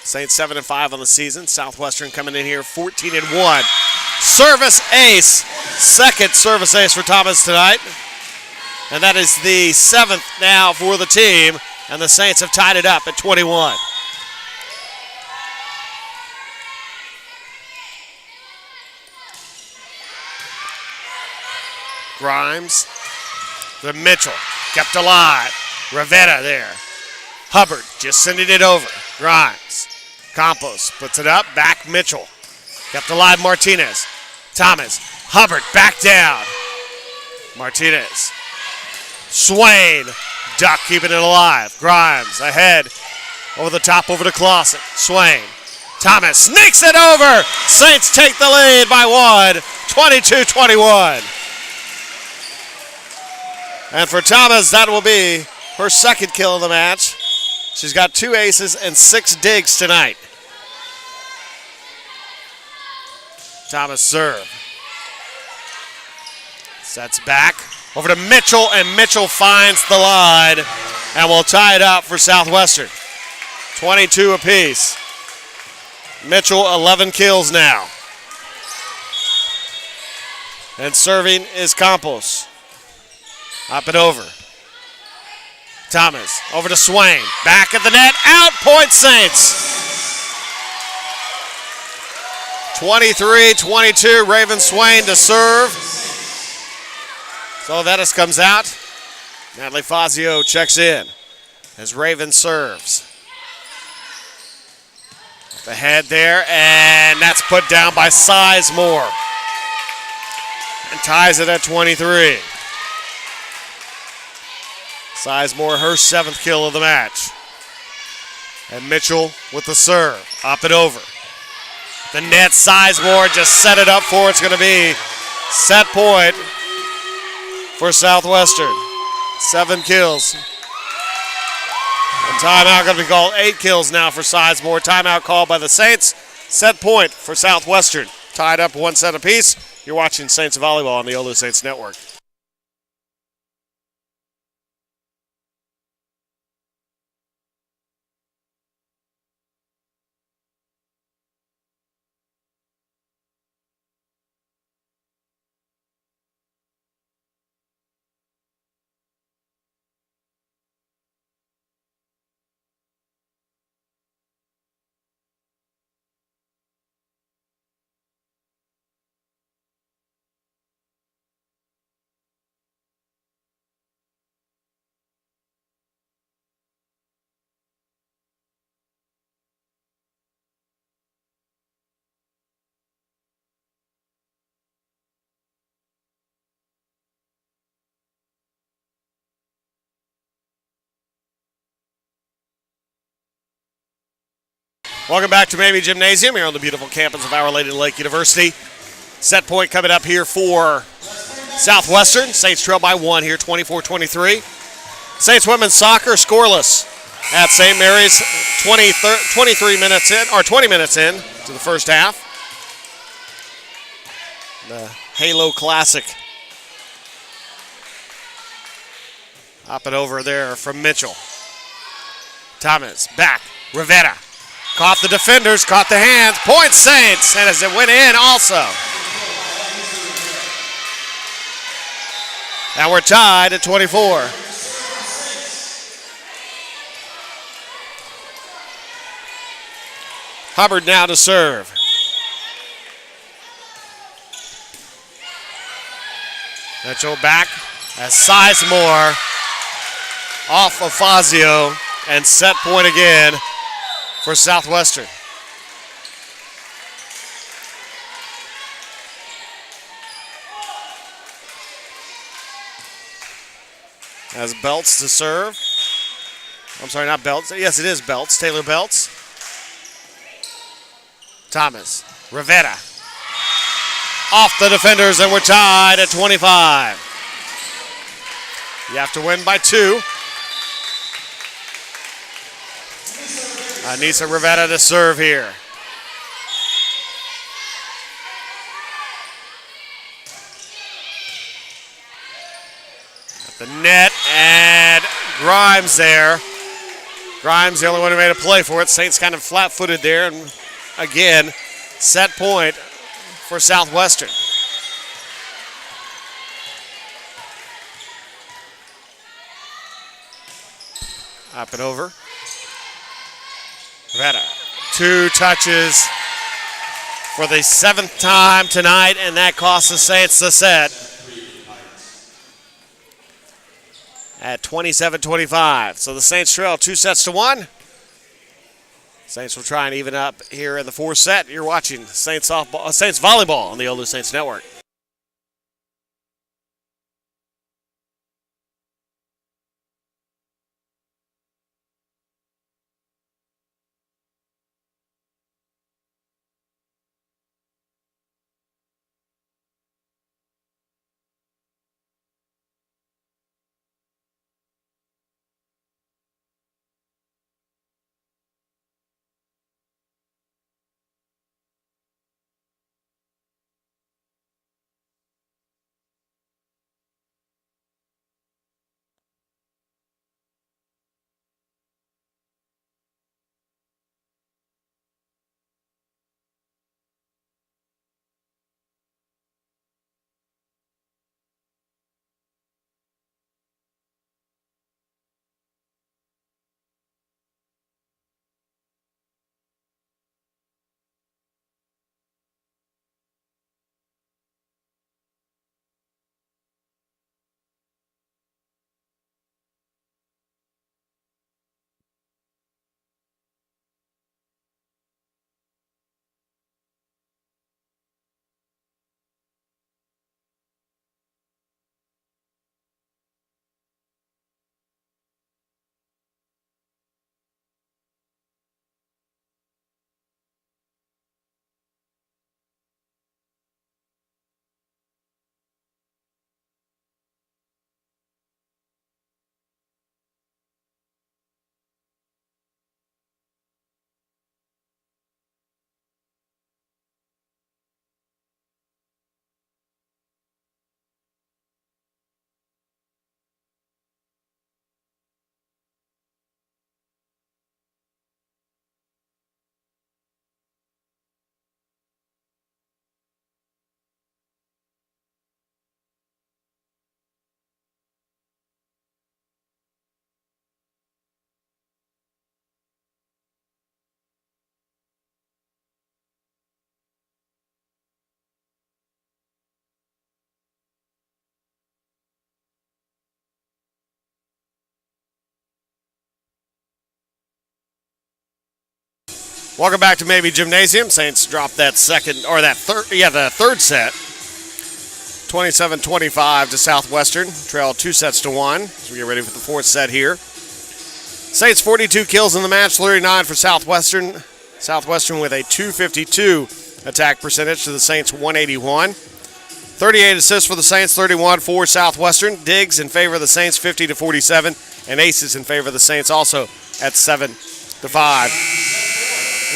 Saints 7-5 on the season. Southwestern coming in here 14-1. Service ace. Second service ace for Thomas tonight. And that is the 7th now for the team. And the Saints have tied it up at 21. Grimes. The Mitchell. Kept alive. Rivetta there. Hubbard just sending it over. Grimes. Campos puts it up. Back Mitchell. Kept alive Martinez. Thomas. Hubbard back down. Martinez. Swain. Duck keeping it alive. Grimes ahead. Over the top over to Clausen. Swain. Thomas sneaks it over. Saints take the lead by 1. 22-21. And for Thomas, that will be her second kill of the match. She's got 2 aces and 6 digs tonight. Thomas serve. Sets back over to Mitchell, and Mitchell finds the line and will tie it up for Southwestern. 22 apiece. Mitchell 11 kills now. And serving is Campos. Up and over. Thomas over to Swain. Back at the net. Out. Point Saints. 23-22. Raven Swain to serve. So Vettis comes out. Natalie Fazio checks in as Raven serves. Up the head there, and that's put down by Sizemore. And ties it at 23. Sizemore, her 7th kill of the match. And Mitchell with the serve. Up and over. The net, Sizemore just set it up for. It's going to be set point for Southwestern. 7 kills. And timeout going to be called. 8 kills now for Sizemore. Timeout called by the Saints. Set point for Southwestern. Tied up 1 set apiece. You're watching Saints Volleyball on the OLLU Saints Network. Welcome back to Maybe Gymnasium here on the beautiful campus of Our Lady of the Lake University. Set point coming up here for Southwestern. Saints trail by 1 here, 24-23. Saints women's soccer scoreless at St. Mary's. 20 minutes in to the first half. The Halo Classic. Up and over there from Mitchell. Thomas back. Rivetta. Caught the defenders, caught the hands. Point Saints, and as it went in also. And we're tied at 24. Hubbard now to serve. Mitchell back as Sizemore off of Fazio, and set point again for Southwestern. As Belts to serve. I'm sorry, not Belts. Yes, it is Belts. Taylor Belts. Thomas. Rivetta. Off the defenders, and we're tied at 25. You have to win by 2. Anissa Rivetta to serve here. The net, and Grimes there. Grimes, the only one who made a play for it. Saints kind of flat-footed there, and again, set point for Southwestern. Up and over. We've had 2 touches for the 7th time tonight, and that cost the Saints the set at 27-25. So the Saints trail 2-1. Saints will try and even up here in the 4th set. You're watching Saints Volleyball on the OLLU Saints Network. Welcome back to Maybe Gymnasium. Saints dropped that the third set. 27-25 to Southwestern. Trail 2-1 as we get ready for the 4th set here. Saints 42 kills in the match, 39 for Southwestern. Southwestern with a .252 attack percentage to the Saints 181. 38 assists for the Saints, 31 for Southwestern. Diggs in favor of the Saints, 50-47, and aces in favor of the Saints also at 7-5.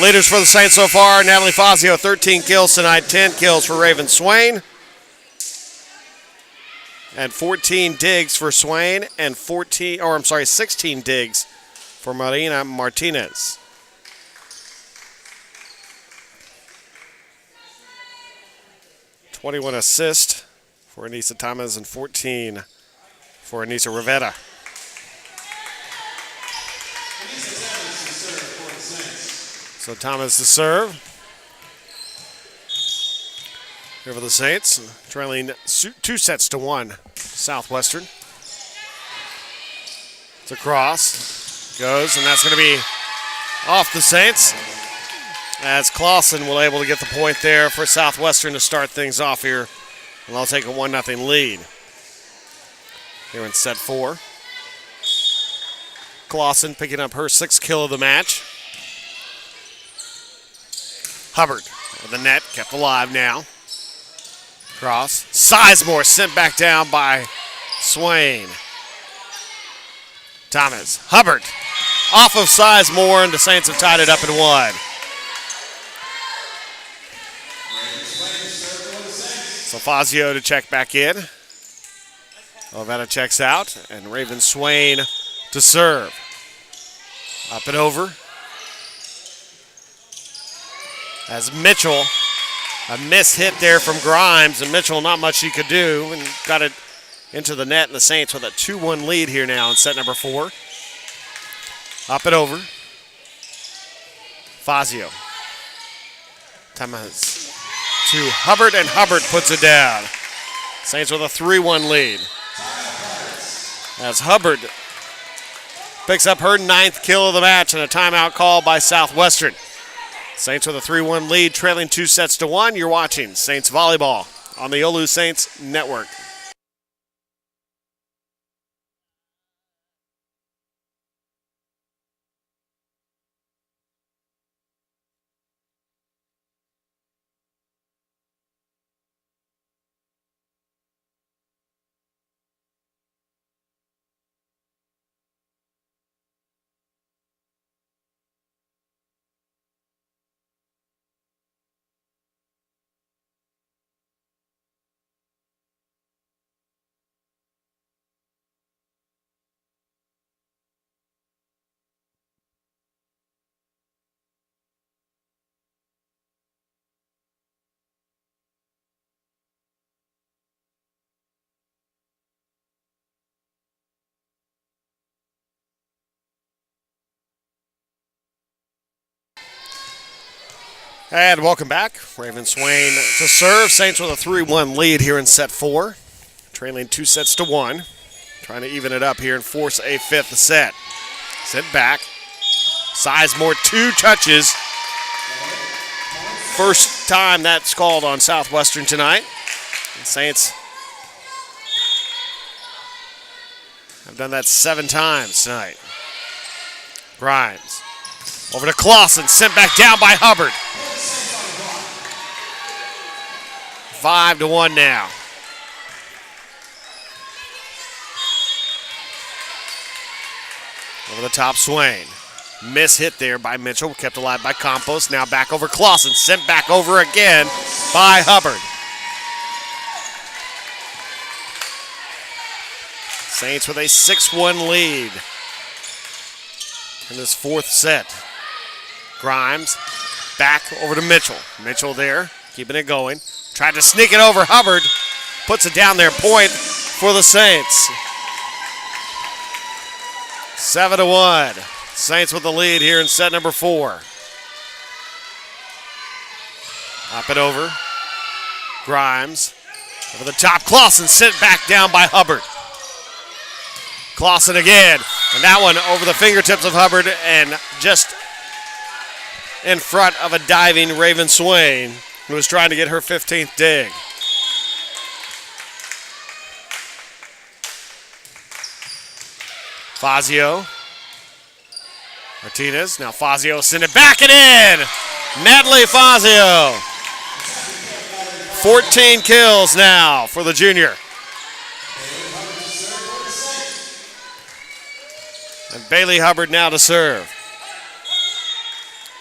Leaders for the Saints so far, Natalie Fazio, 13 kills tonight, 10 kills for Raven Swain. And 14 digs for Swain, and 16 digs for Marina Martinez. .21 assists for Anissa Thomas and 14 for Anissa Rivera. So Thomas to serve. Here for the Saints, trailing 2-1, Southwestern. It's a cross, goes, and that's going to be off the Saints. As Clausen will able to get the point there for Southwestern to start things off here. And they'll take a 1-0 lead. Here in set 4. Clausen picking up her 6th kill of the match. Hubbard with the net, kept alive now. Cross. Sizemore sent back down by Swain. Thomas. Hubbard off of Sizemore, and the Saints have tied it up at 1. So Fazio to check back in. Olvera checks out, and Raven Swain to serve. Up and over. As Mitchell, a miss hit there from Grimes, and Mitchell not much he could do, and got it into the net, and the Saints with a 2-1 lead here now in set number 4. Up and over. Fazio. Thomas to Hubbard, and Hubbard puts it down. Saints with a 3-1 lead. As Hubbard picks up her 9th kill of the match, and a timeout call by Southwestern. Saints with a 3-1 lead, trailing 2-1. You're watching Saints Volleyball on the OLLU Saints Network. And welcome back. Raven Swain to serve. Saints with a 3-1 lead here in set 4. Trailing 2-1. Trying to even it up here and force a 5th set. Sent back. Sizemore 2 touches. First time that's called on Southwestern tonight. The Saints have done that 7 times tonight. Grimes. Over to Clausen. Sent back down by Hubbard. 5-1 now. Over the top, Swain. Miss hit there by Mitchell, kept alive by Campos. Now back over Clausen, sent back over again by Hubbard. Saints with a 6-1 lead in this 4th set. Grimes back over to Mitchell. Mitchell there, keeping it going. Tried to sneak it over Hubbard. Puts it down there, point for the Saints. 7-1. Saints with the lead here in set number 4. Up and over. Grimes. Over the top, Clausen sent back down by Hubbard. Clausen again. And that one over the fingertips of Hubbard and just in front of a diving Raven Swain, who was trying to get her 15th dig. Fazio. Martinez. Now Fazio send it back and in. Natalie Fazio. 14 kills now for the junior. And Bailey Hubbard now to serve.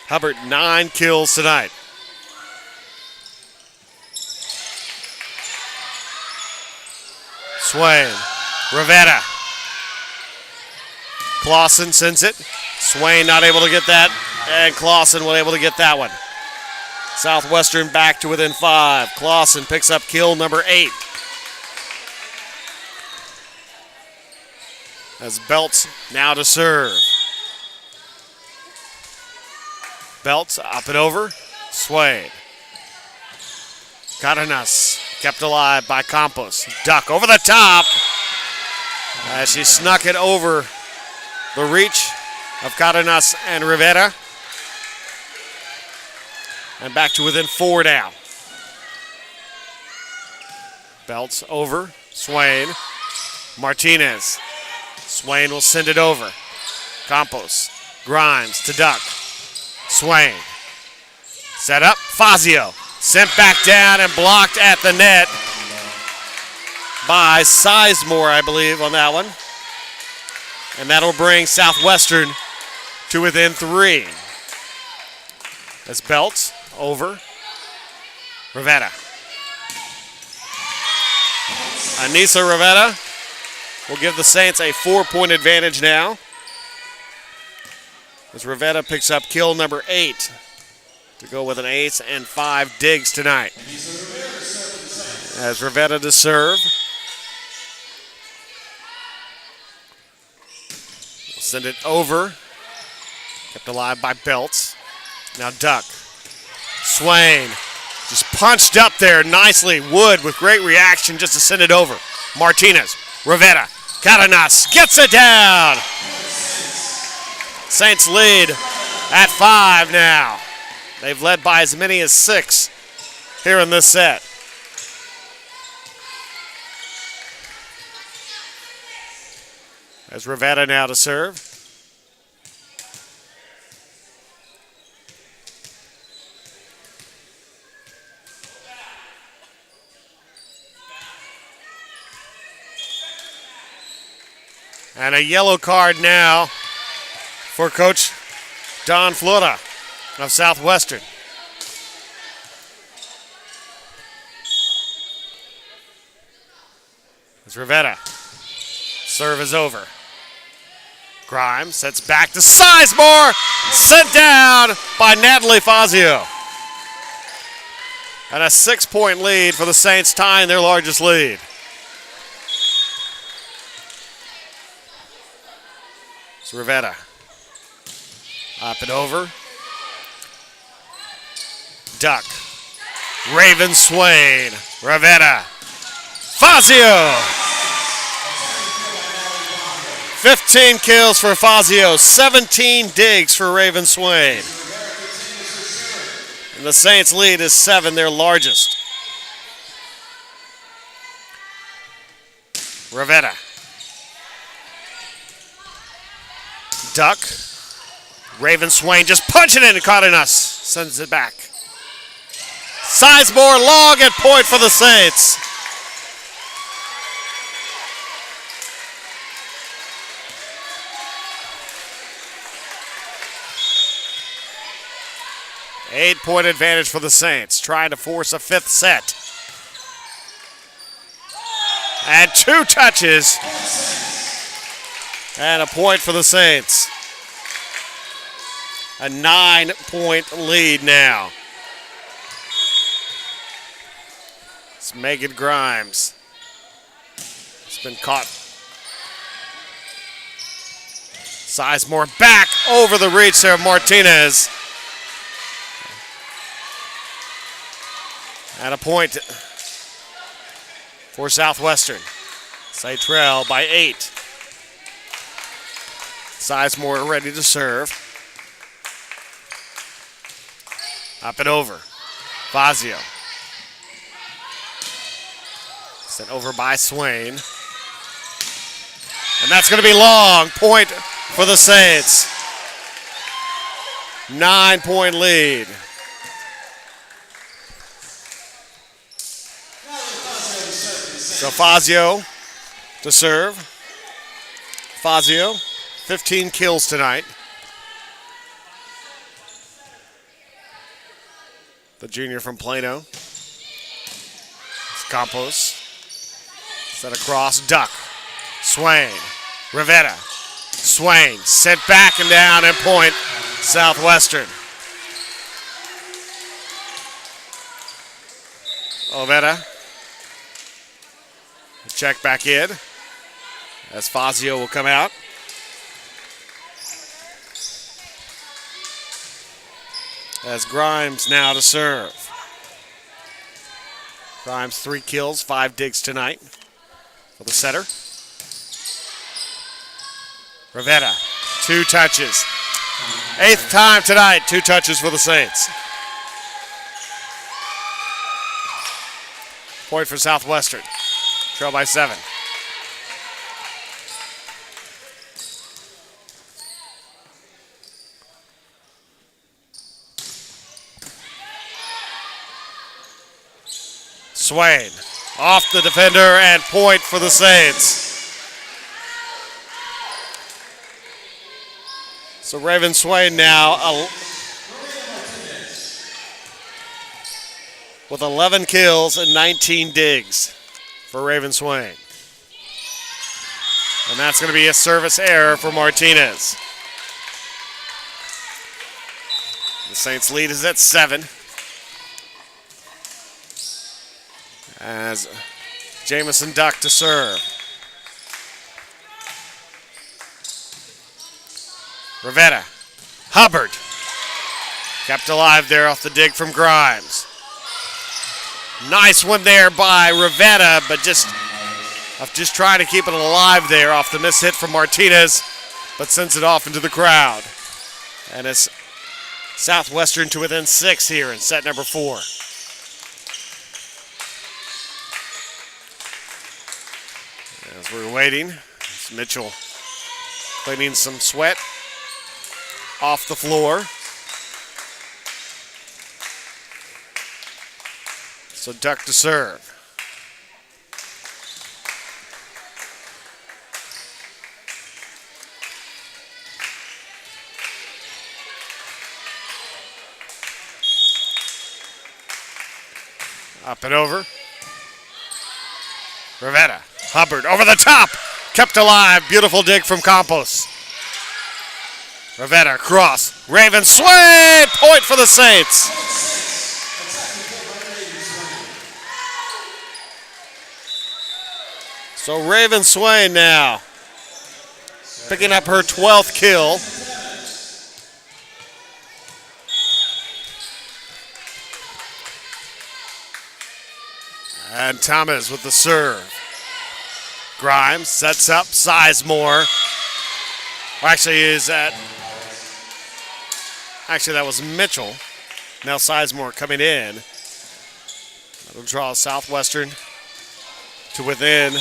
Hubbard 9 kills tonight. Swain. Rivera. Clausen sends it. Swain not able to get that. And Clausen was able to get that one. Southwestern back to within 5. Clausen picks up kill number 8. As Belts now to serve. Belts up and over. Swain. Cardenas kept alive by Campos. Duck over the top. As she snuck it over the reach of Cardenas and Rivera. And back to within 4 now. Belts over. Swain. Martinez. Swain will send it over. Campos. Grimes to Duck. Swain. Set up. Fazio. Sent back down and blocked at the net by Sizemore, I believe, on that one. And that'll bring Southwestern to within 3. That's Belts over. Rivera. Anissa Rivera will give the Saints a 4-point advantage now. As Rivetta picks up kill number 8 to go with an ace and 5 digs tonight. As Rivetta to serve. Send it over. Kept alive by Belts. Now Duck. Swain just punched up there nicely. Wood with great reaction just to send it over. Martinez. Rivetta. Catanas gets it down. Saints lead at 5 now. They've led by as many as 6 here in this set. As Rivetta now to serve. And a yellow card now for Coach Don Flora of Southwestern. As Rivetta. Serve is over. Grimes sets back to Sizemore. Sent down by Natalie Fazio. And a 6-point lead for the Saints, tying their largest lead. It's Rivetta. Up and over. Duck. Raven Swain. Rivetta. Fazio. 15 kills for Fazio, 17 digs for Raven Swain. And the Saints' lead is 7, their largest. Rivetta. Duck. Raven Swain just punching it and caught in us. Sends it back. Sizemore long at point for the Saints. Eight-point advantage for the Saints, trying to force a 5th set. And 2 touches. And a point for the Saints. A 9-point lead now. It's Megan Grimes. It's been caught. Sizemore back over the reach there of Martinez. And a point for Southwestern. They trail by 8. Sizemore ready to serve. Up and over. Fazio. Sent over by Swain. And that's going to be long. Point for the Saints. 9-point lead. So Fazio to serve. Fazio, 15 kills tonight. The junior from Plano. It's Campos. Set across, Duck. Swain. Rivetta. Swain sent back and down and point. Southwestern. Ovetta. Check back in as Fazio will come out. As Grimes now to serve. Grimes 3 kills, 5 digs tonight for the setter. Rivetta, 2 touches. 8th time tonight, 2 touches for the Saints. Point for Southwestern. Trail by 7. Swain off the defender and point for the Saints. So Raven Swain now with 11 kills and 19 digs for Raven Swain. And that's going to be a service error for Martinez. The Saints lead is at 7. As Jamison Duck to serve. Rivetta. Hubbard. Kept alive there off the dig from Grimes. Nice one there by Rivetta, but just trying to keep it alive there off the miss hit from Martinez, but sends it off into the crowd. And it's Southwestern to within 6 here in set number 4. As we're waiting, it's Mitchell cleaning some sweat off the floor. So Duck to serve. Up and over. Rivetta. Hubbard over the top. Kept alive. Beautiful dig from Campos. Rivetta cross. Raven Swain. Point for the Saints. So Raven Swain now picking up her 12th kill. And Thomas with the serve. Grimes sets up Sizemore. Actually, that was Mitchell. Now Sizemore coming in. That'll draw Southwestern to within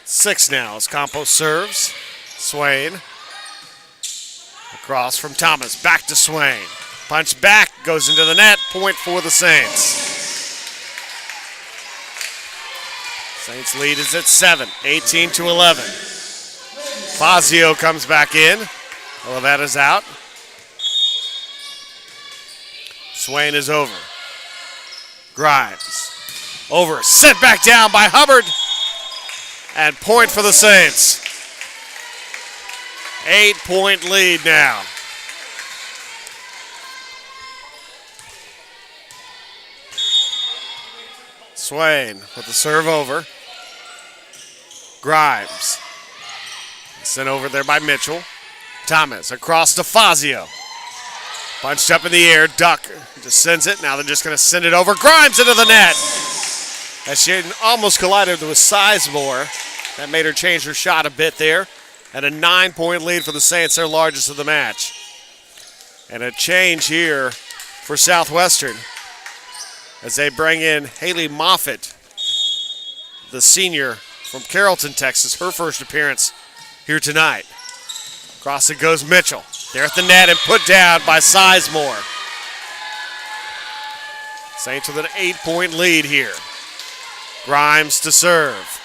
6 now as Campos serves. Swain. Across from Thomas. Back to Swain. Punch back. Goes into the net. Point for the Saints. Saints lead is at 7, 18-11. Fazio comes back in. Olivetta's out. Swain is over. Grimes. Over. Set back down by Hubbard. And point for the Saints. 8-point lead now. Swain with the serve over. Grimes. Sent over there by Mitchell. Thomas across to Fazio. Punched up in the air. Duck just sends it. Now they're just going to send it over. Grimes into the net. As she almost collided with Sizemore. That made her change her shot a bit there. And a 9-point lead for the Saints, their largest of the match. And a change here for Southwestern as they bring in Haley Moffitt, the senior from Carrollton, Texas, her first appearance here tonight. Across it goes Mitchell. There at the net and put down by Sizemore. Saints with an 8-point lead here. Grimes to serve.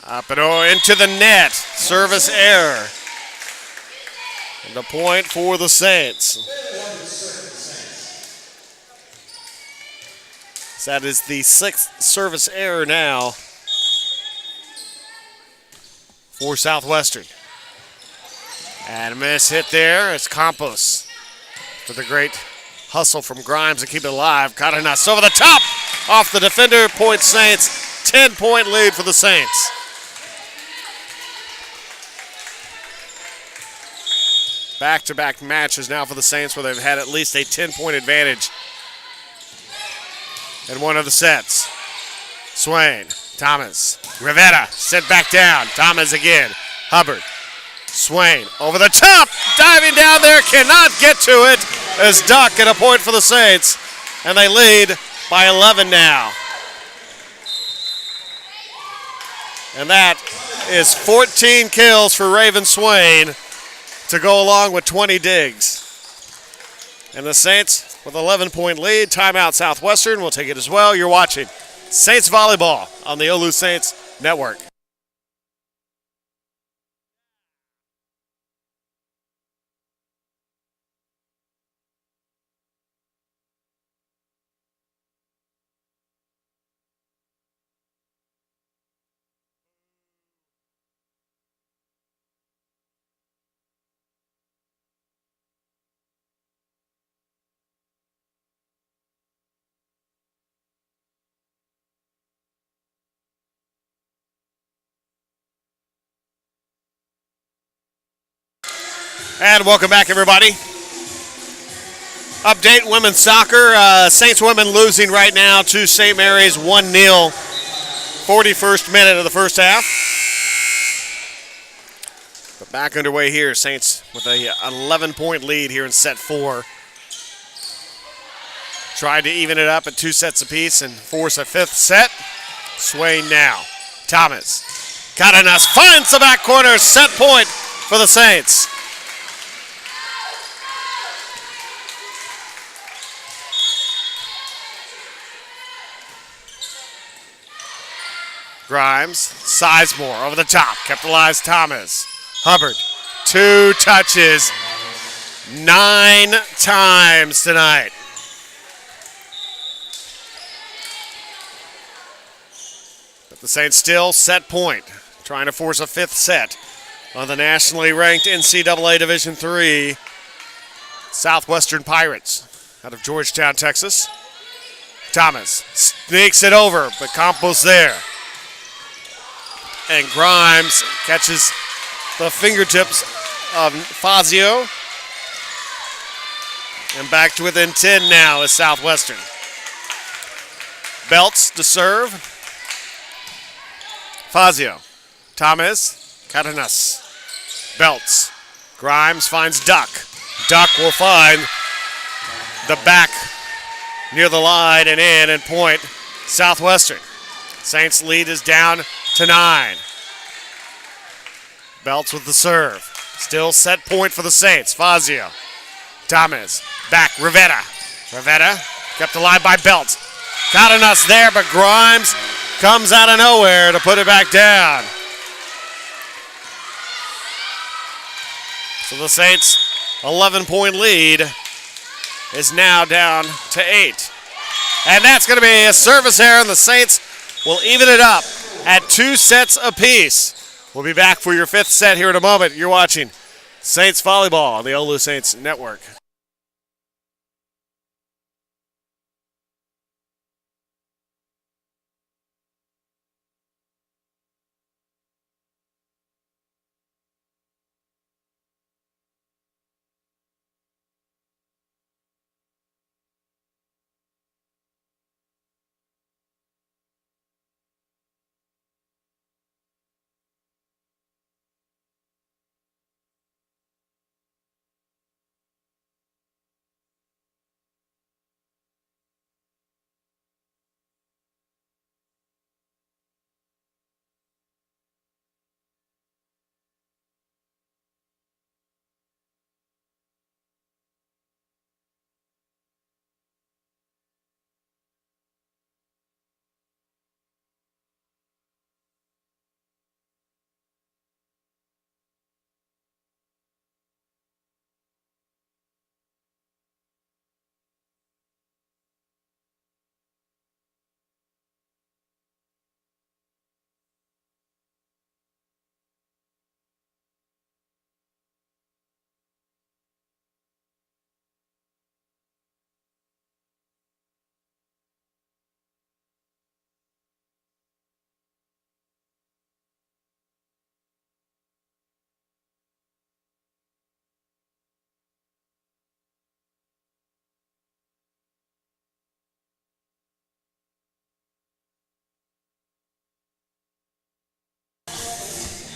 Up and over into the net. Service error. And the point for the Saints. So that is the 6th service error now for Southwestern. And a miss hit there. It's Campos with a great hustle from Grimes to keep it alive. Cardenas over the top. Off the defender. Point Saints. 10-point lead for the Saints. Back-to-back matches now for the Saints where they've had at least a 10-point advantage in one of the sets. Swain, Thomas, Rivetta sent back down. Thomas again. Hubbard, Swain over the top, diving down there, cannot get to it as Duck and a point for the Saints, and they lead by 11 now. And that is 14 kills for Raven Swain to go along with 20 digs. And the Saints with 11-point lead. Timeout Southwestern. We'll take it as well. You're watching Saints Volleyball on the OLLU Saints Network. And welcome back, everybody. Update women's soccer. Saints women losing right now to St. Mary's 1-0. 41st minute of the first half. But back underway here. Saints with a 11-point lead here in set 4. Tried to even it up at 2 sets apiece and force a 5th set. Swain now. Thomas. Cardenas finds the back corner. Set point for the Saints. Grimes, Sizemore over the top, kept alive Thomas. Hubbard, 2 touches, 9 times tonight. But the Saints still set point, trying to force a 5th set on the nationally ranked NCAA Division III Southwestern Pirates out of Georgetown, Texas. Thomas sneaks it over, but Campos there. And Grimes catches the fingertips of Fazio. And back to within 10 now is Southwestern. Belts to serve. Fazio. Thomas. Cardenas. Belts. Grimes finds Duck. Duck will find the back near the line and in and point Southwestern. Saints lead is down to 9. Belts with the serve. Still set point for the Saints. Fazio. Thomas. Back. Rivera. Rivera kept alive by Belts. Cardenas there, but Grimes comes out of nowhere to put it back down. So the Saints' 11-point lead is now down to 8. And that's going to be a service error, and the Saints will even it up at 2 sets apiece. We'll be back for your 5th set here in a moment. You're watching Saints Volleyball on the OLLU Saints Network.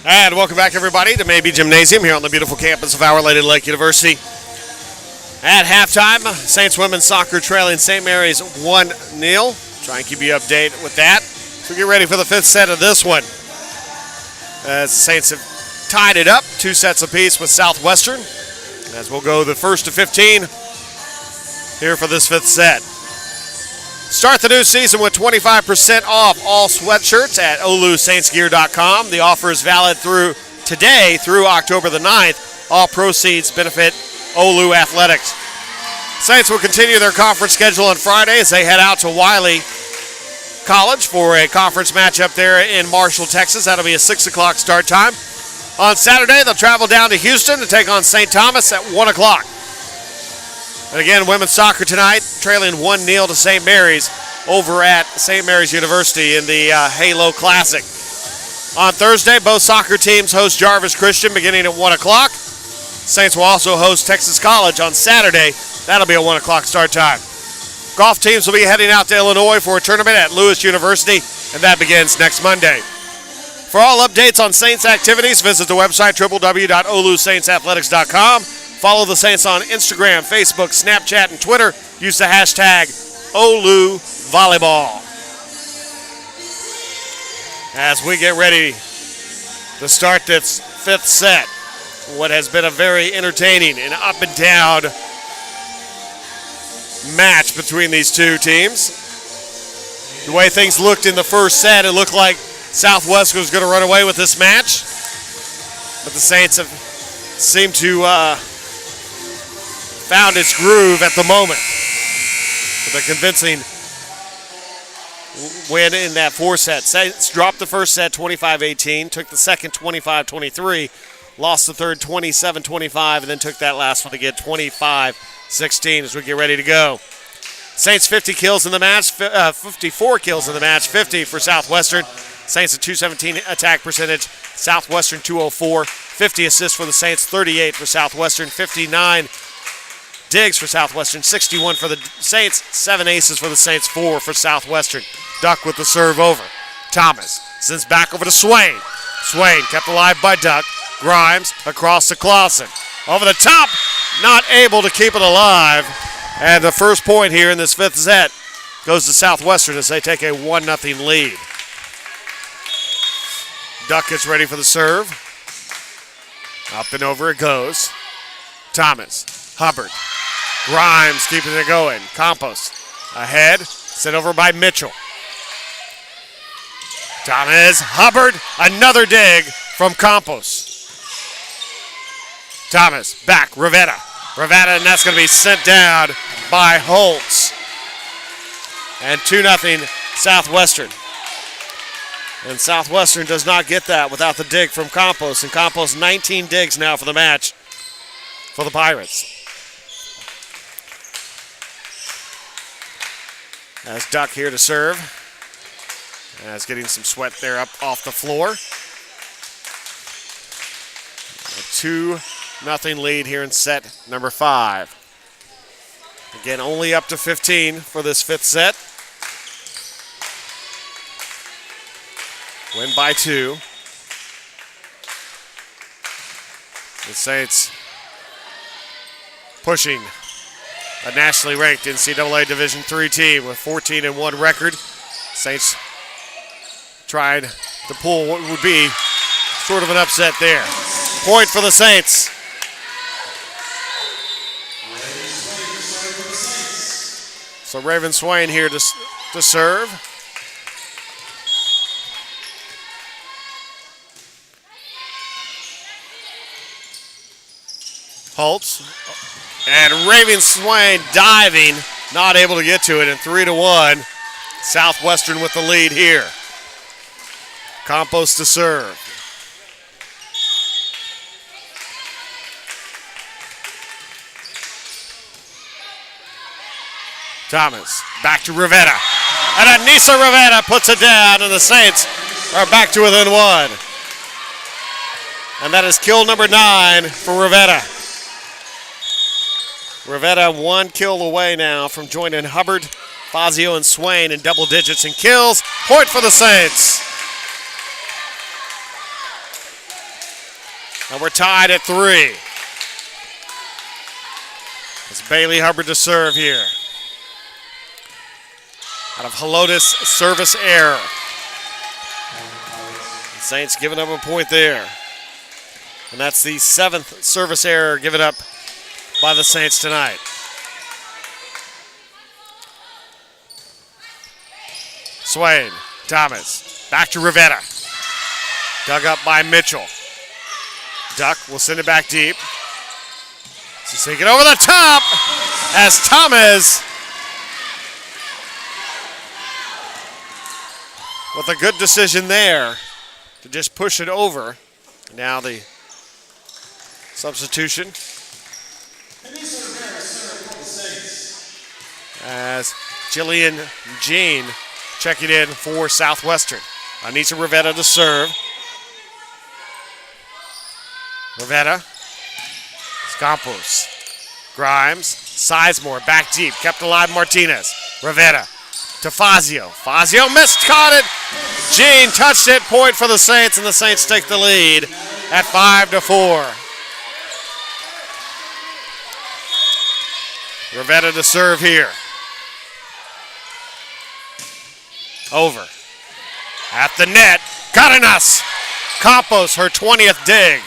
And welcome back, everybody, to Maybe Gymnasium here on the beautiful campus of Our Lady Lake University. At halftime, Saints women's soccer trailing St. Mary's 1-0. Try and keep you updated with that. So get ready for the 5th set of this one, as the Saints have tied it up 2 sets apiece with Southwestern, as we'll go the 1st to 15 here for this 5th set. Start the new season with 25% off all sweatshirts at OLLUSaintsGear.com. The offer is valid through today through October the 9th. All proceeds benefit OLLU Athletics. Saints will continue their conference schedule on Friday as they head out to Wiley College for a conference matchup there in Marshall, Texas. That'll be a 6 o'clock start time. On Saturday, they'll travel down to Houston to take on St. Thomas at 1 o'clock. And again, women's soccer tonight, trailing 1-0 to St. Mary's over at St. Mary's University in the Halo Classic. On Thursday, both soccer teams host Jarvis Christian beginning at 1 o'clock. Saints will also host Texas College on Saturday. That'll be a 1 o'clock start time. Golf teams will be heading out to Illinois for a tournament at Lewis University, and that begins next Monday. For all updates on Saints activities, visit the website www.ollusaintsathletics.com. Follow the Saints on Instagram, Facebook, Snapchat, and Twitter. Use the hashtag OLLU Volleyball. As we get ready to start this fifth set, what has been a very entertaining and up and down match between these two teams. The way things looked in the first set, it looked like Southwestern was going to run away with this match, but the Saints have seemed to found its groove at the moment with a convincing win in that fourth set. Saints dropped the first set 25-18, took the second 25-23, lost the third 27-25, and then took that last one again 25-16 as we get ready to go. Saints 50 kills in the match, 54 kills in the match, 50 for Southwestern. Saints a 217 attack percentage, Southwestern 204, 50 assists for the Saints, 38 for Southwestern, 59 digs for Southwestern, 61 for the Saints, 7 aces for the Saints, 4 for Southwestern. Duck with the serve over. Thomas sends back over to Swain. Swain kept alive by Duck. Grimes across to Clausen. Over the top, not able to keep it alive. And the first point here in this fifth set goes to Southwestern as they take a 1-0 lead. Duck gets ready for the serve. Up and over it goes. Thomas, Hubbard, Grimes keeping it going. Campos ahead, sent over by Mitchell. Thomas, Hubbard, another dig from Campos. Thomas, back, Rivetta, and that's going to be sent down by Holtz. And 2-0 Southwestern. And Southwestern does not get that without the dig from Campos. And Campos 19 digs now for the match for the Pirates. As Duck here to serve. As getting some sweat there up off the floor. A 2-0 lead here in set number 5. Again, only up to 15 for this fifth set. Win by 2. The Saints pushing a nationally ranked NCAA Division III team with 14-1 record. Saints tried to pull what would be sort of an upset there. Point for the Saints. So Raven Swain here to serve. Holtz. And Raven Swain diving, not able to get to it, and 3-1. Southwestern with the lead here. Campos to serve. Thomas, back to Rivetta. And Anissa Rivetta puts it down, and the Saints are back to within 1. And that is kill number 9 for Rivetta. Rivetta 1 kill away now from joining Hubbard, Fazio, and Swain in double digits in kills. Point for the Saints. And we're tied at 3. It's Bailey Hubbard to serve here. Out of Helotis service error. The Saints giving up a point there. And that's the 7th service error given up by the Saints tonight. Swain, Thomas, back to Rivetta. Dug up by Mitchell. Duck will send it back deep. He's taking over the top as Thomas with a good decision there to just push it over. Now the substitution as Jillian Jean checking in for Southwestern. Anissa Rivetta to serve. Rivetta Campos. Grimes. Sizemore back deep. Kept alive Martinez. Rivera to Fazio. Fazio missed. Caught it. Jean touched it. Point for the Saints, and the Saints take the lead at 5-4. Rivera to serve here. Over. At the net. Cardenas. Campos, her 20th dig.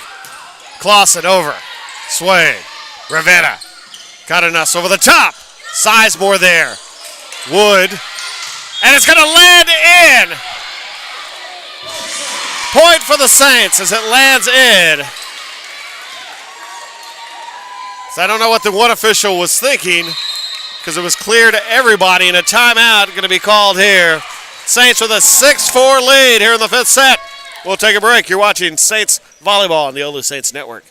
Clausen over. Sway. Rivera. Cardenas over the top. Sizemore there. Wood. And it's going to land in. Point for the Saints as it lands in. So I don't know what the one official was thinking because it was clear to everybody, and a timeout going to be called here. Saints with a 6-4 lead here in the fifth set. We'll take a break. You're watching Saints Volleyball on the OLLU Saints Network.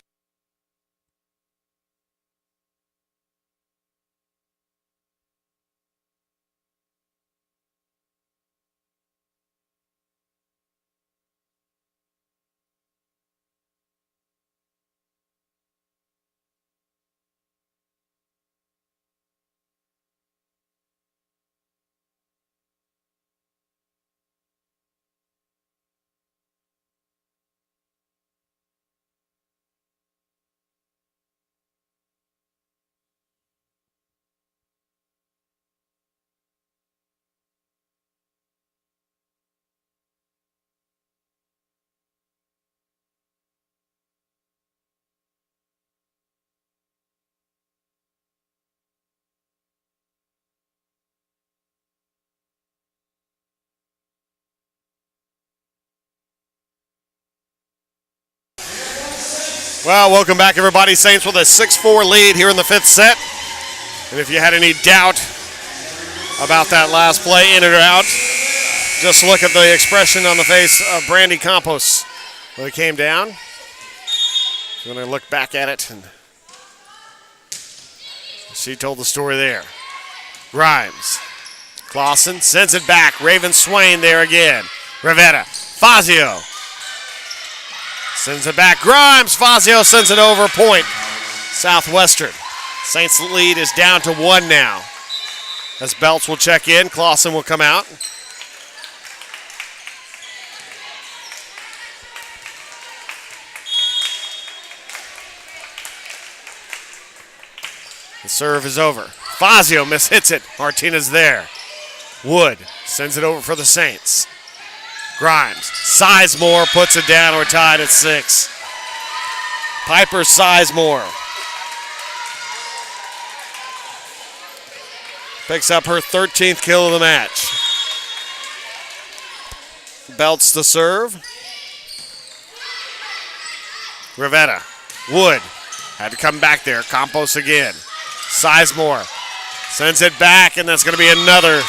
Well, welcome back, everybody. Saints with a 6-4 lead here in the fifth set. And if you had any doubt about that last play, in or out, just look at the expression on the face of Brandy Campos when it came down. You're going to look back at it, and she told the story there. Grimes. Clausen sends it back. Raven Swain there again. Rivera. Fazio. Sends it back. Grimes. Fazio sends it over. Point. Southwestern. Saints' lead is down to 1 now. As Belts will check in, Clausen will come out. The serve is over. Fazio mishits it. Martinez there. Wood sends it over for the Saints. Grimes. Sizemore puts it down. We're tied at 6. Piper Sizemore picks up her 13th kill of the match. Belts the serve. Rivera. Wood had to come back there. Campos again. Sizemore sends it back, and that's going to be another.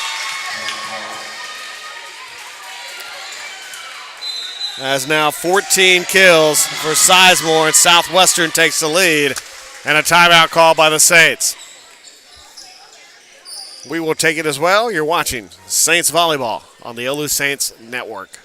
Has now 14 kills for Sizemore, and Southwestern takes the lead, and a timeout call by the Saints. We will take it as well. You're watching Saints Volleyball on the OLLU Saints Network.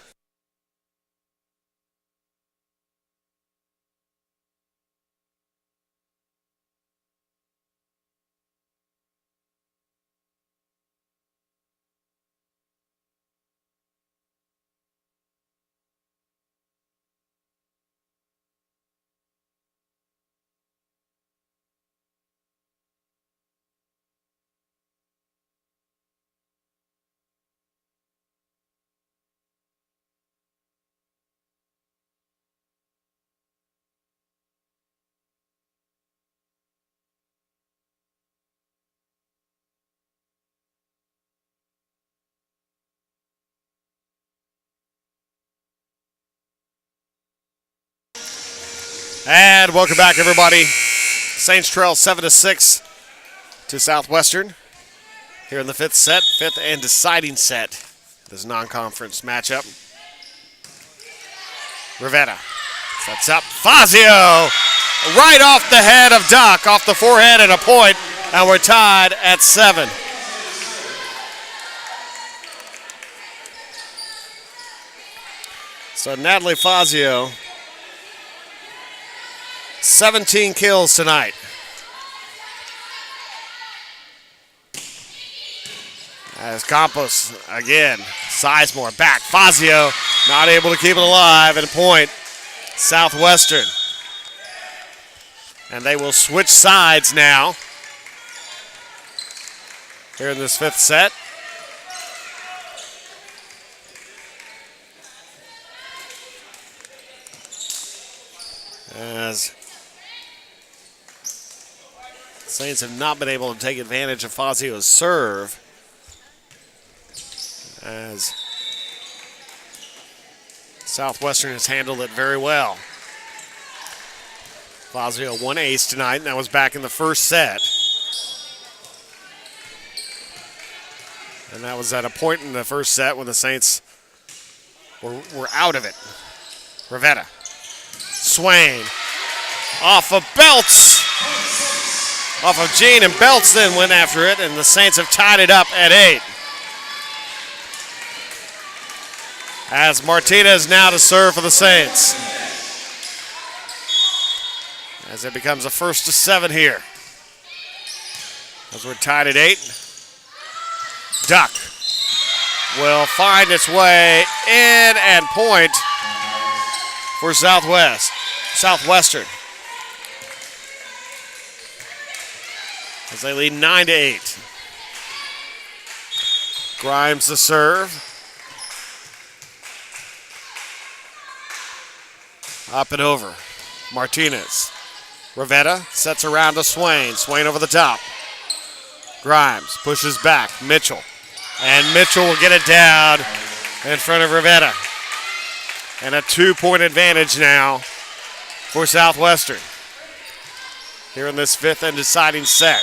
And welcome back, everybody. Saints trail 7-6 to Southwestern here in the fifth set, fifth and deciding set. This non-conference matchup. Rivera sets up. Fazio right off the head of Duck, off the forehead, and a point, and we're tied at 7. So Natalie Fazio 17 kills tonight. As Campos again, Sizemore back. Fazio not able to keep it alive, and point Southwestern. And they will switch sides now here in this fifth set. As Saints have not been able to take advantage of Fazio's serve. As Southwestern has handled it very well. Fazio one ace tonight, and that was back in the first set. And that was at a point in the first set when the Saints were out of it. Rivetta. Swain. Off of Belts. Off of Jean, and Belts then went after it, and the Saints have tied it up at 8. As Martinez now to serve for the Saints. As it becomes a 1-7 here. As we're tied at 8. Duck will find its way in and point for Southwestern. As they lead 9-8. Grimes to serve. Up and over. Martinez. Rivetta sets around to Swain. Swain over the top. Grimes pushes back. Mitchell. And Mitchell will get it down in front of Rivetta. And a 2-point advantage now for Southwestern here in this fifth and deciding set.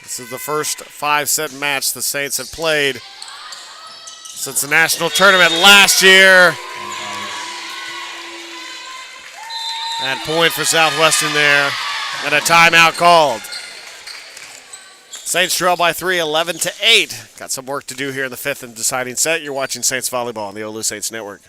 This is the first 5-set match the Saints have played since the national tournament last year. And point for Southwestern there, and a timeout called. Saints trail by 3, 11-8. Got some work to do here in the fifth and deciding set. You're watching Saints Volleyball on the OLLU Saints Network.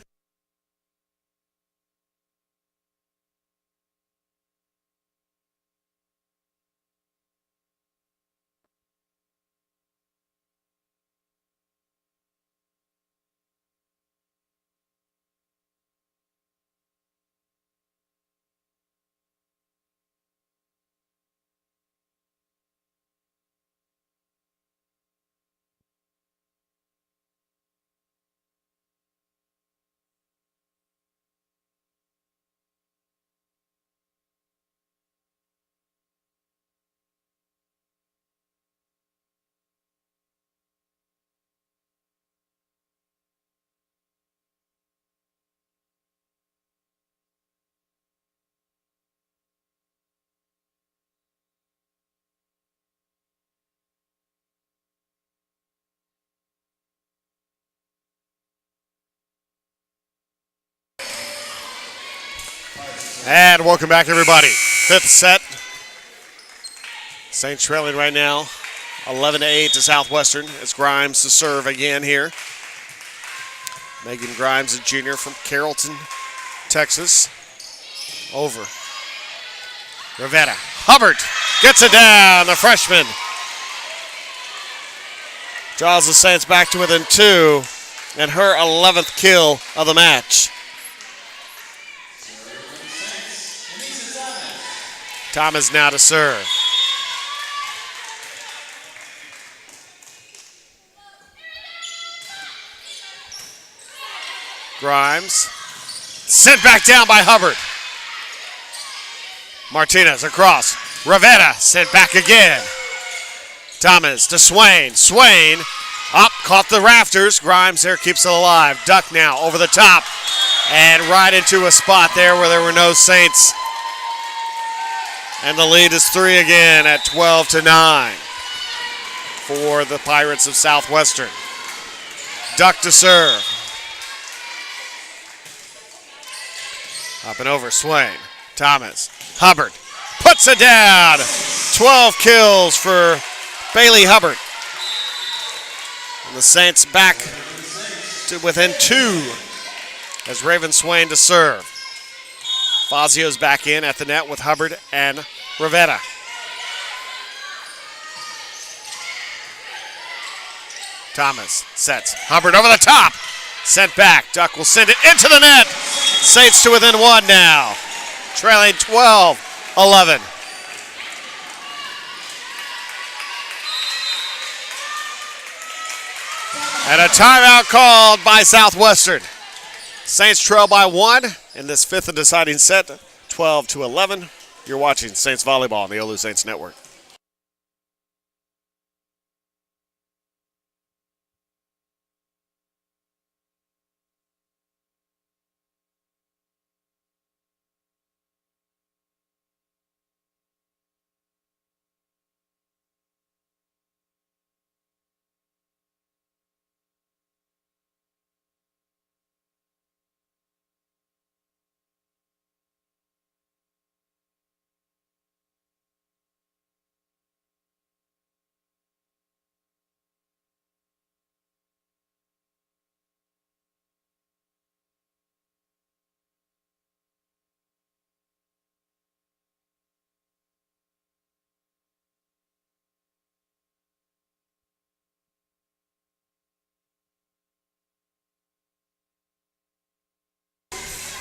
And welcome back, everybody. Fifth set. Saints trailing right now, 11-8 to Southwestern. It's Grimes to serve again here. Megan Grimes, a junior from Carrollton, Texas. Over. Rivetta. Hubbard gets it down, the freshman. Draws the Saints back to within 2, and her 11th kill of the match. Thomas now to serve. Grimes. Sent back down by Hubbard. Martinez across. Rivetta sent back again. Thomas to Swain. Swain up, caught the rafters. Grimes there keeps it alive. Duck now over the top. And right into a spot there where there were no Saints. And the lead is 3 again at 12-9 for the Pirates of Southwestern. Duck to serve. Up and over, Swain. Thomas. Hubbard puts it down. 12 kills for Bailey Hubbard. And the Saints back to within 2 as Raven Swain to serve. Fazio's back in at the net with Hubbard and Rivetta. Thomas sets. Hubbard over the top. Sent back. Duck will send it into the net. Saints to within 1 now. Trailing 12-11. And a timeout called by Southwestern. Saints trail by 1 in this 5th and deciding set, 12-11. You're watching Saints Volleyball on the OLLU Saints Network.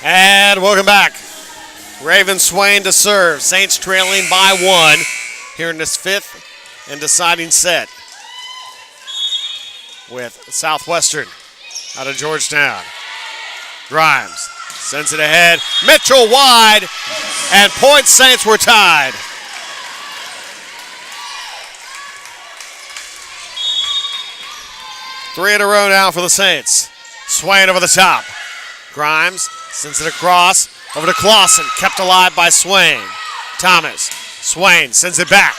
And welcome back. Raven Swain to serve. Saints trailing by 1 here in this 5th and deciding set with Southwestern out of Georgetown. Grimes sends it ahead. Mitchell wide, and point Saints were tied. Three in a row now for the Saints. Swain over the top. Grimes sends it across over to Clausen. Kept alive by Swain. Thomas. Swain sends it back.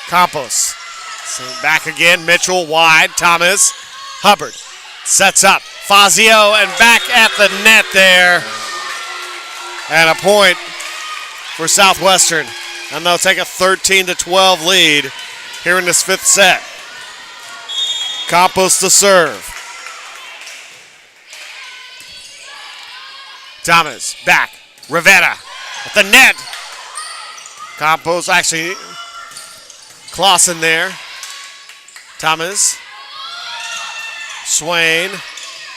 Campos. Send it back again. Mitchell wide. Thomas. Hubbard sets up. Fazio and back at the net there. And a point for Southwestern. And they'll take a 13-12 lead here in this 5th set. Campos to serve. Thomas, back. Rivetta at the net. Campos, actually, Clausen there. Thomas. Swain.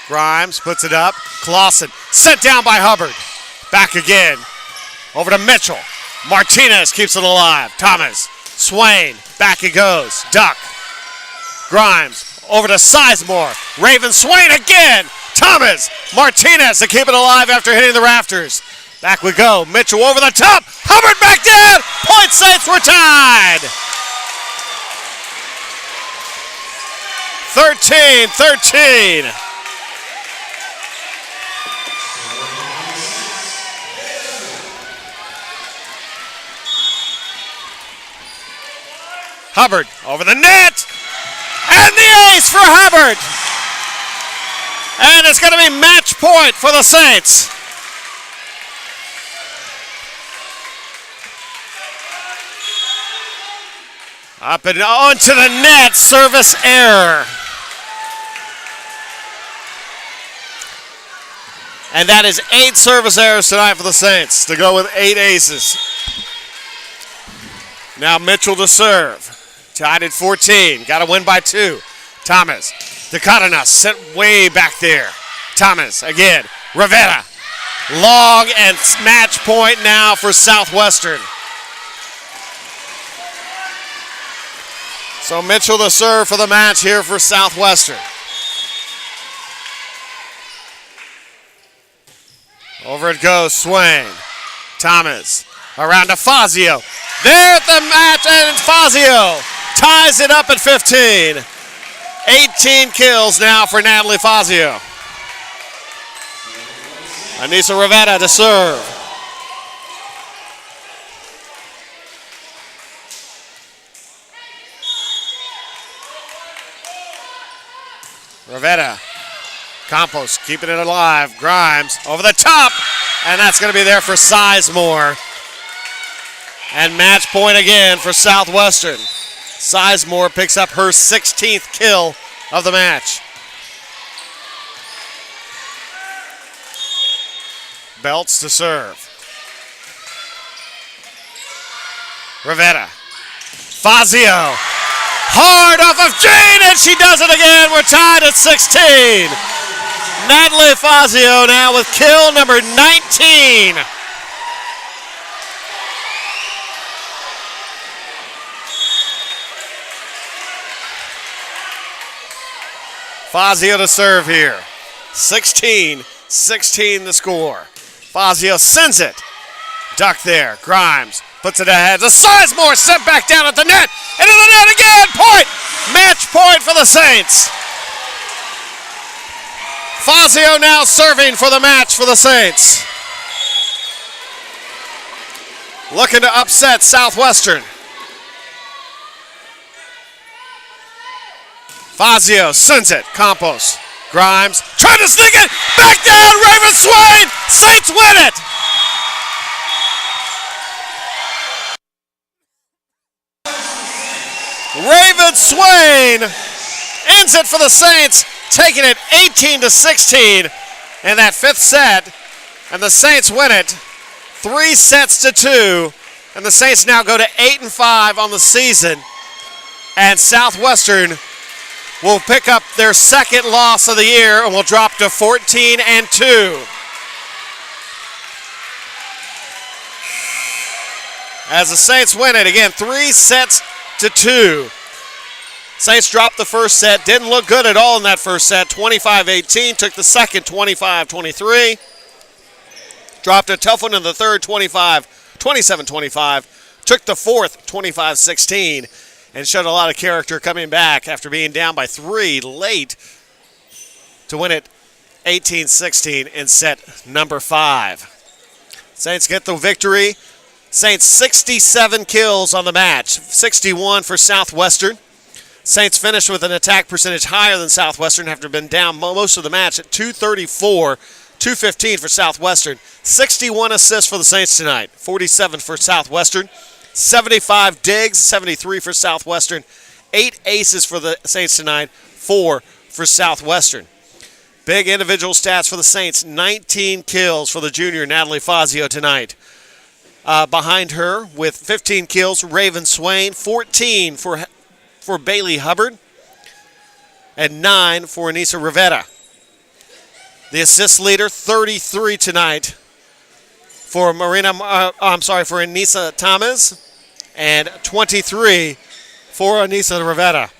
Grimes puts it up. Clausen sent down by Hubbard. Back again. Over to Mitchell. Martinez keeps it alive. Thomas. Swain. Back he goes. Duck. Grimes. Over to Sizemore. Raven Swain again. Thomas, Martinez to keep it alive after hitting the rafters. Back we go. Mitchell over the top. Hubbard back down. Point Saints were tied. 13-13. Hubbard over the net. And the ace for Hubbard. And it's going to be match point for the Saints. Up and onto the net, service error. And that is 8 service errors tonight for the Saints to go with 8 aces. Now Mitchell to serve. Tied at 14. Got to win by 2. Thomas. DeCardenas sent way back there. Thomas again. Rivetta. Long and match point now for Southwestern. So Mitchell to serve for the match here for Southwestern. Over it goes, Swain. Thomas around to Fazio. There at the match, and Fazio ties it up at 15. 18 kills now for Natalie Fazio. Anissa Rivetta to serve. Rivetta. Campos keeping it alive. Grimes over the top. And that's going to be there for Sizemore. And match point again for Southwestern. Sizemore picks up her 16th kill of the match. Belts to serve. Rivetta. Fazio. Hard off of Jean, and she does it again. We're tied at 16. Natalie Fazio now with kill number 19. Fazio to serve here. 16-16 the score. Fazio sends it. Duck there. Grimes puts it ahead. The Sizemore sent back down at the net. Into the net again. Point. Match point for the Saints. Fazio now serving for the match for the Saints. Looking to upset Southwestern. Fazio sends it. Campos. Grimes trying to sneak it. Back down. Raven Swain. Saints win it. Raven Swain ends it for the Saints, taking it 18-16 in that fifth set. And the Saints win it 3-2. And the Saints now go to 8-5 on the season. And Southwestern will pick up their second loss of the year and will drop to 14-2. As the Saints win it again, 3-2. Saints dropped the first set. Didn't look good at all in that first set. 25-18. Took the second 25-23. Dropped a tough one in the third 27-25. Took the fourth 25-16. And showed a lot of character coming back after being down by 3 late to win it 18-16 in set number 5. Saints get the victory. Saints 67 kills on the match, 61 for Southwestern. Saints finished with an attack percentage higher than Southwestern after being down most of the match at 234, 215 for Southwestern. 61 assists for the Saints tonight, 47 for Southwestern. 75 digs, 73 for Southwestern. 8 aces for the Saints tonight, 4 for Southwestern. Big individual stats for the Saints, 19 kills for the junior Natalie Fazio tonight. Behind her with 15 kills, Raven Swain, 14 for Bailey Hubbard, and 9 for Anissa Rivetta. The assist leader, 33 tonight for Anissa Thomas, and 23 for Anissa Rivetta.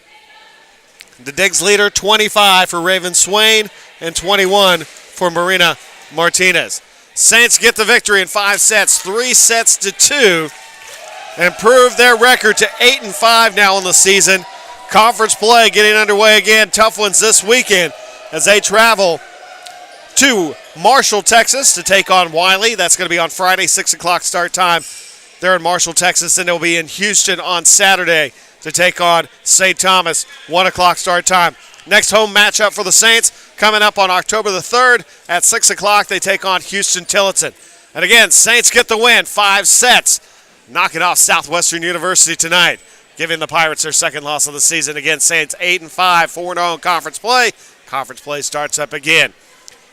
The digs leader, 25 for Raven Swain, and 21 for Marina Martinez. Saints get the victory in 5 sets, 3-2, and improve their record to 8-5 now in the season. Conference play getting underway again. Tough ones this weekend as they travel to Marshall, Texas to take on Wiley. That's going to be on Friday, 6 o'clock start time. They're in Marshall, Texas, and they'll be in Houston on Saturday to take on St. Thomas, 1 o'clock start time. Next home matchup for the Saints coming up on October the 3rd at 6 o'clock. They take on Houston Tillotson. And again, Saints get the win, 5 sets, knocking off Southwestern University tonight, giving the Pirates their second loss of the season. Again, Saints 8-5, 4-0 in conference play. Conference play starts up again.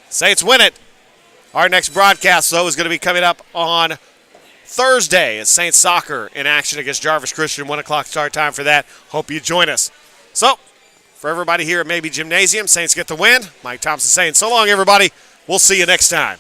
Saints win it. Our next broadcast, though, is going to be coming up on Thursday as Saints soccer in action against Jarvis Christian. 1 o'clock start time for that. Hope you join us. So, for everybody here at Maybe Gymnasium, Saints get the win. Mike Thompson saying so long, everybody. We'll see you next time.